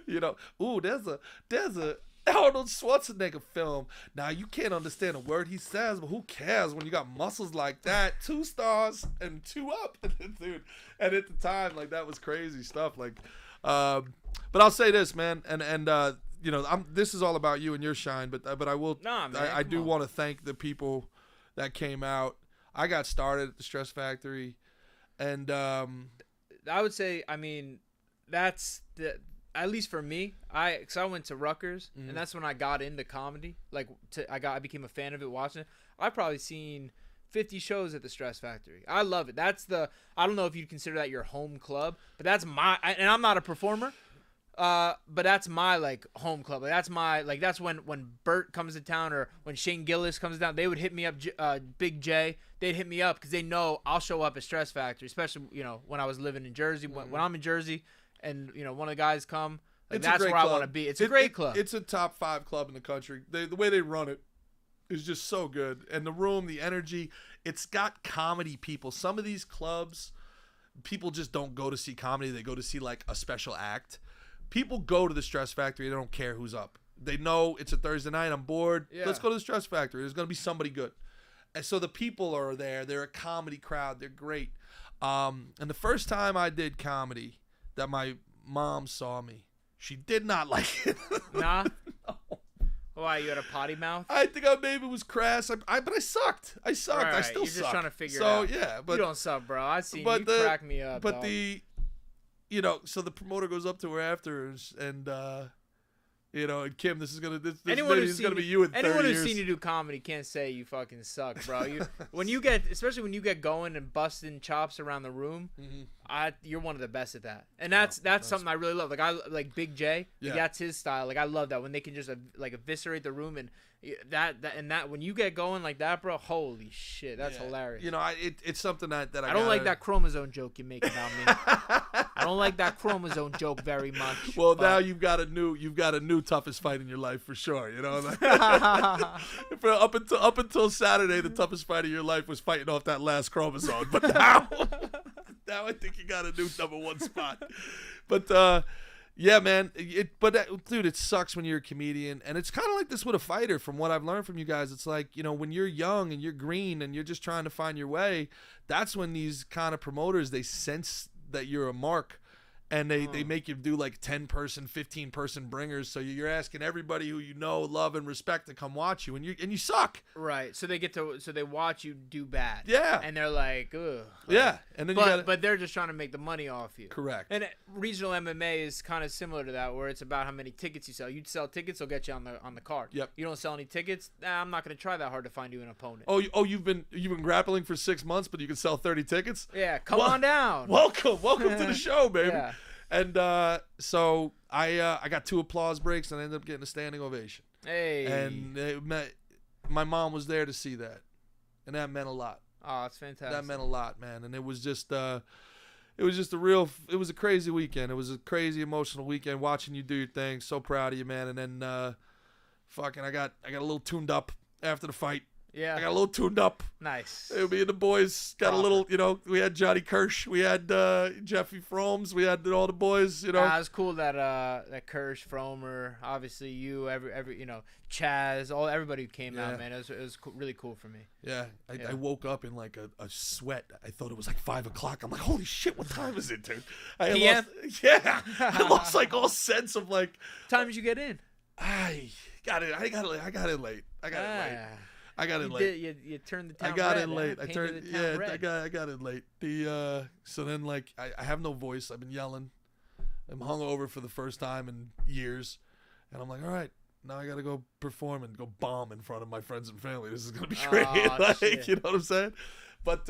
dude. There's a Arnold Schwarzenegger film. Now you can't understand a word he says, but who cares when you got muscles like that? 2 stars and 2 up, dude. And at the time, like that was crazy stuff. Like, but I'll say this, man, and you know, this is all about you and your shine. But I will. Nah, man, I come do on. want to thank the people that came out. I got started at the Stress Factory, and I would say, I mean, that's the, at least for me. Cause I went to Rutgers, and that's when I got into comedy. Like, I became a fan of it watching it. I've probably seen 50 shows at the Stress Factory. I love it. I don't know if you'd consider that your home club, but that's and I'm not a performer. But that's my like home club. Like, that's when Bert comes to town or when Shane Gillis comes down, they would hit me up. Big J, they'd hit me up because they know I'll show up at Stress Factory, especially when I was living in Jersey. When I'm in Jersey, and one of the guys come, like, that's where I want to be. It's a great club. It's a top 5 club in the country. The way they run it is just so good, and the room, the energy. It's got comedy people. Some of these clubs, people just don't go to see comedy. They go to see like a special act. People go to the Stress Factory. They don't care who's up. They know it's a Thursday night. I'm bored. Yeah. Let's go to the Stress Factory. There's going to be somebody good. And so the people are there. They're a comedy crowd. They're great. And the first time I did comedy that my mom saw me, she did not like it. Nah. No. Why, you had a potty mouth? I think maybe it was crass. But I sucked. I sucked. I Right, still you're suck. just trying to figure it so, out. yeah. But You don't suck, bro. I seen but you the- crack me up. But dog. so the promoter goes up to her after, and and Kim, this is gonna be you in 30 anyone who's years. seen you do comedy can't say you fucking suck, bro. Especially when you get going and busting chops around the room, you're one of the best at that. And that's something I really love. Like, I like Big J. Yeah. Like, that's his style. Like, I love that when they can just like eviscerate the room, and that when you get going like that, bro. Holy shit, that's Yeah. hilarious. It's something that I don't like that chromosome joke you make about me. I don't like that chromosome joke very much. Well, but- now you've got a new toughest fight in your life for sure. You know, up until Saturday, the toughest fight of your life was fighting off that last chromosome. But now I think you got a new #1 spot. But yeah, man. Dude, it sucks when you're a comedian, and it's kind of like this with a fighter. From what I've learned from you guys, it's like, when you're young and you're green and you're just trying to find your way, that's when these kind of promoters, they sense that you're a mark. And they make you do like 10-person, 15-person bringers, so you're asking everybody who you know, love, and respect to come watch you, and you suck. Right. So they watch you do bad. Yeah. And they're like, ugh. Yeah, and then you got But they're just trying to make the money off you. correct. And regional MMA is kind of similar to that, where it's about how many tickets you sell. You sell tickets, they'll get you on the card. Yep. You don't sell any tickets, I'm not going to try that hard to find you an opponent. You've been grappling for 6 months, but you can sell 30 tickets. Yeah, come Well- on down. Welcome to the show, baby. Yeah. And so I got 2 applause breaks, and I ended up getting a standing ovation. Hey. And my mom was there to see that, and that meant a lot. Oh, it's fantastic. That meant a lot, man. And it was just a crazy weekend. It was a crazy emotional weekend watching you do your thing. So proud of you, man. And then I got a little tuned up after the fight. Yeah. I got a little tuned up. Nice. Me and the boys got a little, we had Johnny Kirsch, we had Jeffy Froms, we had all the boys, It was cool that that Kirsch, Fromer, obviously you, every Chaz, everybody who came out, man. It was really cool for me. Yeah, I woke up in like a sweat. I thought it was like 5 o'clock. I'm like, holy shit, what time is it, dude? PM? I lost like all sense of like. Time did you get in? I got it late. I got in late. You turned the town I got red, in late. huh? I Painted turned. the town Yeah, red. I got in late. So then like I have no voice. I've been yelling. I'm hungover for the first time in years, and I'm like, all right, now I gotta go perform and go bomb in front of my friends and family. This is gonna be great. Aw, shit. You know what I'm saying? But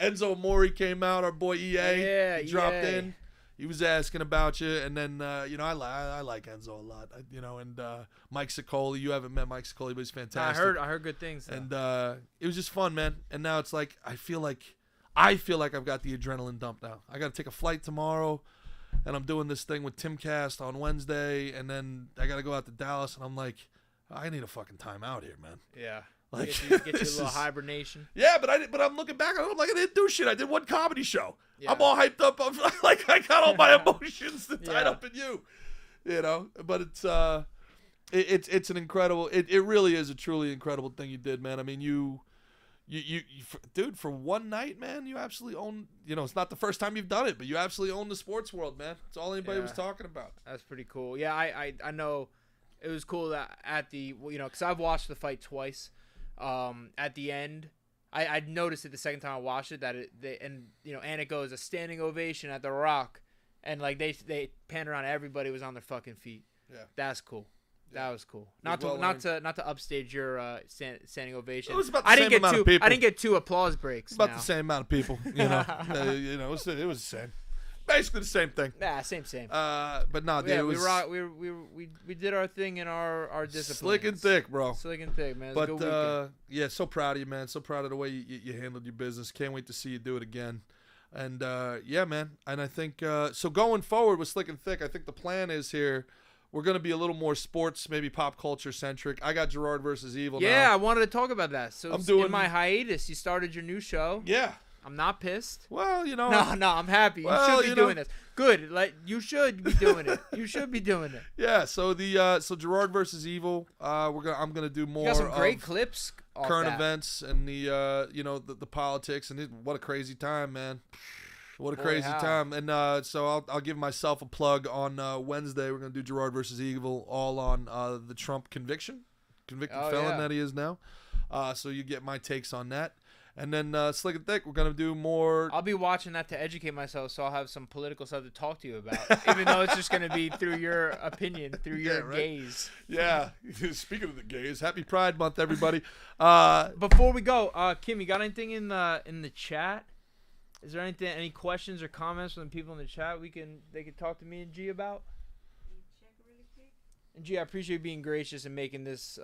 Enzo Mori came out. Our boy EA Yeah, dropped EA. in. He was asking about you, and then I like Enzo a lot. And Mike Ciccoli. You haven't met Mike Ciccoli, but he's fantastic. I heard good things. Though. And it was just fun, man. And now it's like I feel like I've got the adrenaline dump now. I got to take a flight tomorrow, and I'm doing this thing with Timcast on Wednesday, and then I got to go out to Dallas, and I'm like, I need a fucking time out here, man. Yeah. Like, Get you a this little is- hibernation. Yeah, but I'm looking back on it, I'm like, I didn't do shit. I did one comedy show. Yeah. I'm all hyped up. I'm like, I got all my emotions tied Yeah. up in you, But it's it's an incredible. It really is a truly incredible thing you did, man. I mean, dude, for one night, man, you absolutely own. You know, it's not the first time you've done it, but you absolutely own the sports world, man. It's all anybody was talking about. That's pretty cool. Yeah, I know. It was cool that at the because I've watched the fight twice. At the end, I noticed it the second time I watched it that and it goes a standing ovation at the Rock, and like they panned around, everybody was on their fucking feet. Yeah, that's cool. That was cool. Not to upstage your standing ovation. It was about the same amount of people. I didn't get 2 applause breaks. It's about the same amount of people. You know, it was the same. Basically the same thing. Yeah, same. But no, dude, yeah, it was we did our thing in our discipline. Slick and thick, bro. Slick and thick, man. But yeah, so proud of you, man. So proud of the way you handled your business. Can't wait to see you do it again. And yeah, man. And I think so going forward with Slick and Thick, I think the plan is here. We're going to be a little more sports, maybe pop culture centric. I got Gerard versus Evil now. Yeah, I wanted to talk about that. So I'm doing in my hiatus, you started your new show. Yeah. I'm not pissed. Well, you know. No, I'm happy. Well, you should be doing this. Good. Like you should be doing it. You should be doing it. Yeah. So so Gerard versus Evil. I'm gonna do more. You got some great clips. Current events and the the politics and what a crazy time, man. What a crazy time. And so I'll give myself a plug on Wednesday. We're gonna do Gerard versus Evil, all on the Trump convicted felon that he is now. So you get my takes on that. And then Slick and Thick, we're going to do more. I'll be watching that to educate myself, so I'll have some political stuff to talk to you about, even though it's just going to be through your opinion, through your gaze. Yeah. Speaking of the gays, happy Pride Month, everybody. Before we go, Kim, you got anything in the chat? Is there any questions or comments from the people in the chat they can talk to me and G about? Check really quick. And G, I appreciate you being gracious and making this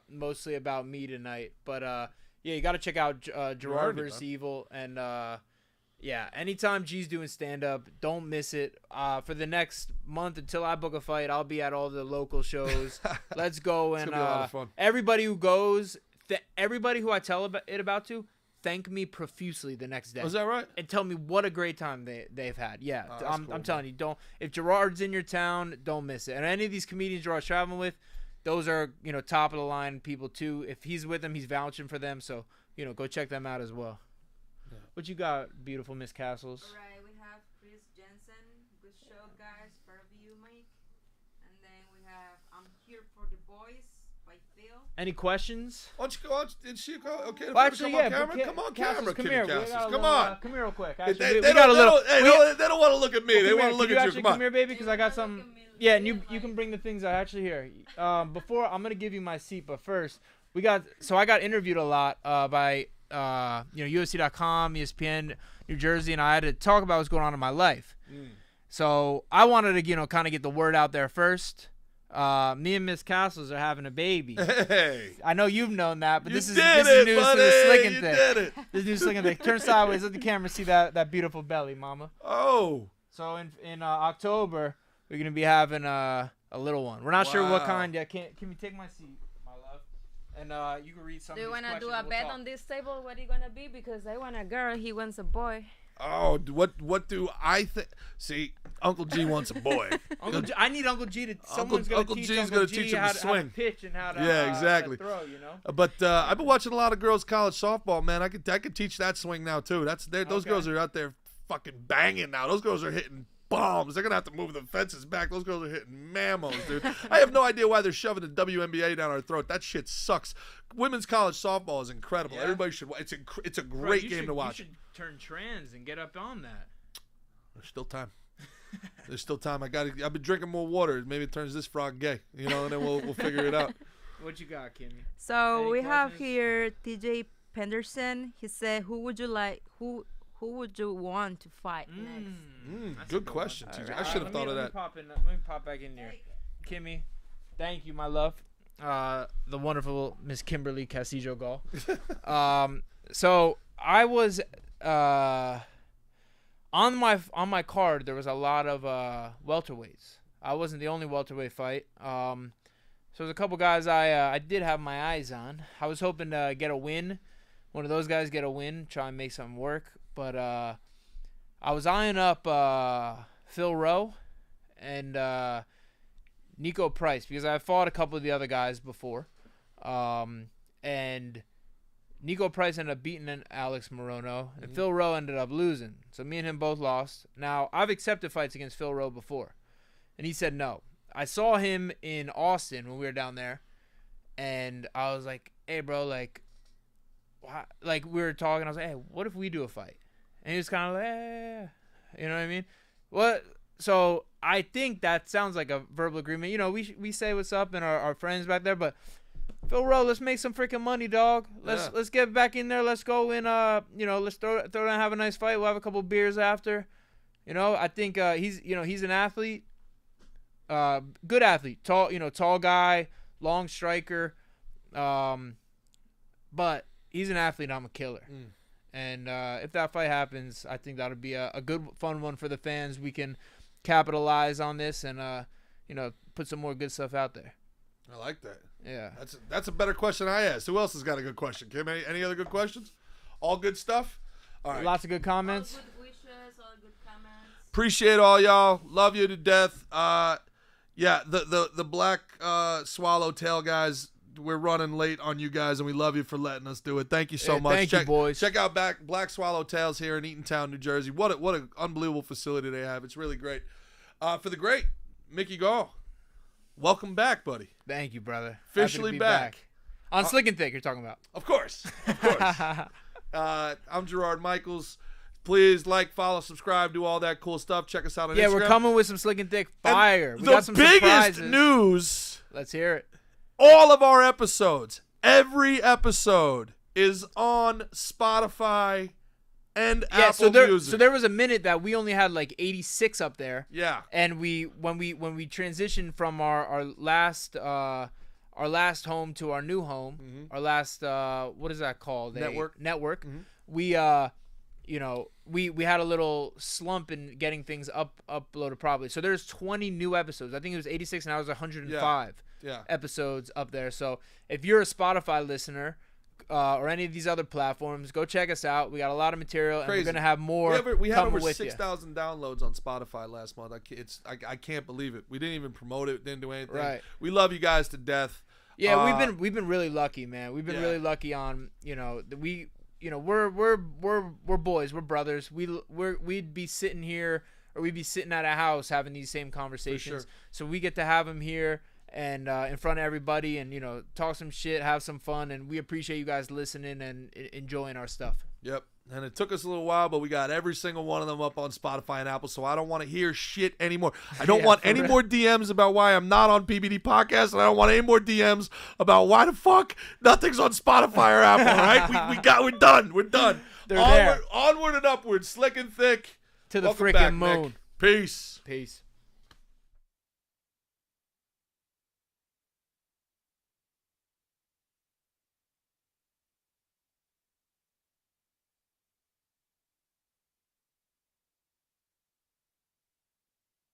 mostly about me tonight, but yeah, you got to check out Gerard vs. Evil. And, yeah, anytime G's doing stand-up, don't miss it. For the next month until I book a fight, I'll be at all the local shows. Let's go. It's And gonna be a lot of fun. Everybody who goes, everybody who I tell it about to, thank me profusely the next day. Is that right? And tell me what a great time they've had. Yeah, cool, I'm telling you, if Gerard's in your town, don't miss it. And any of these comedians Gerard's traveling with, those are, top of the line people too. If he's with them, he's vouching for them. So, go check them out as well. Yeah. What you got, beautiful Miss Castles? All right, we have Chris Jensen. Good show, guys. Forever you, Mike. And then we have I'm Here for the Boys by Phil. Any questions? Why don't you go on? Did she go? Okay, Well, actually, come on yeah. camera. Come on Castles, camera, come Kitty here. Castles. Come on. Come here real quick. They Actually, don't want to look at me. They want to look at you. Come on. Come here, baby, because I got some. Yeah, and you can bring the things I actually here. Before I'm gonna give you my seat, but first I got interviewed a lot by UFC.com, ESPN, New Jersey, and I had to talk about what's going on in my life. So I wanted to kind of get the word out there first. Me and Miss Castles are having a baby. Hey, I know you've known that, but this is buddy. news to the Slick and You Thick. did it. This new Slick and Thick. Turn sideways, let the camera see that beautiful belly, mama. Oh. So in October, we're gonna be having a little one. We're not sure what kind yet. Can you take my seat, my love? And you can read some. Do you want to do a bet on this table? What are you gonna be? Because I want a girl. He wants a boy. Oh, what do I think? See, Uncle G wants a boy. I need Uncle G to. Someone's Uncle gonna teach G's Uncle gonna G teach him how to how to swing. pitch and how to Exactly. throw. But I've been watching a lot of girls college softball, man. I could teach that swing now too. Those girls are out there fucking banging now. Those girls are hitting bombs. They're gonna have to move the fences back. Those girls are hitting mammals, dude. I have no idea why they're shoving the WNBA down our throat. That shit sucks. Women's college softball is incredible. Yeah. Everybody should. It's a great game to watch. You should turn trans and get up on that. There's still time. There's still time. I've been drinking more water. Maybe it turns this frog gay. And then we'll figure it out. What you got, Kimmy? So Any we have questions? here TJ Penderson. He said, "Who would you like? Who would you want to fight next?" That's a Good good question, one. TJ. All I should have thought of that. Let me pop back in here. Kimmy, thank you, my love. The wonderful Miss Kimberly Castillo Gall. So I was on my card. There was a lot of welterweights. I wasn't the only welterweight fight. So there's a couple guys I did have my eyes on. I was hoping to get a win. One of those guys get a win, try and make something work. But I was eyeing up Phil Rowe, and Nico Price, because I fought a couple of the other guys before, and Nico Price ended up beating Alex Morono, and Phil Rowe ended up losing. So me and him both lost. Now, I've accepted fights against Phil Rowe before, and he said no. I saw him in Austin when we were down there, and I was like, hey, bro, like we were talking. I was like, hey, what if we do a fight? And he was kind of like, yeah. You know what I mean? What? So I think that sounds like a verbal agreement. You know, we say what's up and our friends back there, but Phil Rowe, let's make some freaking money, dog. Let's get back in there. Let's go and let's throw down, have a nice fight. We'll have a couple beers after. You know, I think he's an athlete, good athlete, tall guy, long striker, but he's an athlete. I'm a killer. And if that fight happens, I think that'll be a good, fun one for the fans. We can capitalize on this and put some more good stuff out there. I like that. Yeah, that's a better question I asked. Who else has got a good question? Kim, any other good questions? All good stuff. All right. Lots of good comments. All good wishes, all good comments. Appreciate all y'all. Love you to death. Yeah, the black swallowtail guys. We're running late on you guys, and we love you for letting us do it. Thank you so much. Thank you, boys. Check out Black Swallowtails here in Eatontown, New Jersey. What an unbelievable facility they have. It's really great. For the great Mickey Gall, welcome back, buddy. Thank you, brother. Officially Happy to be back. On Slick and Thick, you're talking about. Of course. I'm Gerard Michaels. Please like, follow, subscribe, do all that cool stuff. Check us out on Instagram. Yeah, we're coming with some Slick and Thick fire. And we got some biggest surprises. news. Let's hear it. All of our episodes, every episode is on Spotify and Apple Music. So there was a minute that we only had like 86 up there. Yeah. And when we transitioned from our last home to our new home, our last what is that called? Network. We we had a little slump in getting things uploaded properly. So there's 20 new episodes. I think it was 86 and I was 105 episodes up there. So if you're a Spotify listener or any of these other platforms, go check us out. We got a lot of material, and we're gonna have more. We had over with 6,000 downloads on Spotify last month. I can't believe it. We didn't even promote it. Didn't do anything. Right. We love you guys to death. Yeah, we've been really lucky, man. We've been really lucky on we're boys, we're brothers. We'd be sitting here, or we'd be sitting at a house having these same conversations. Sure. So we get to have them here and in front of everybody, and talk some shit, have some fun, and we appreciate you guys listening and enjoying our stuff. Yep. And it took us a little while, but we got every single one of them up on Spotify and Apple, so I don't want to hear shit anymore. I don't want any more DMs about why I'm not on PBD Podcast, and I don't want any more DMs about why the fuck nothing's on Spotify or Apple, right? We're done. We're done. They're there. Onward and upward, Slick and Thick. To the Welcome freaking back, moon. Nick. Peace. Peace.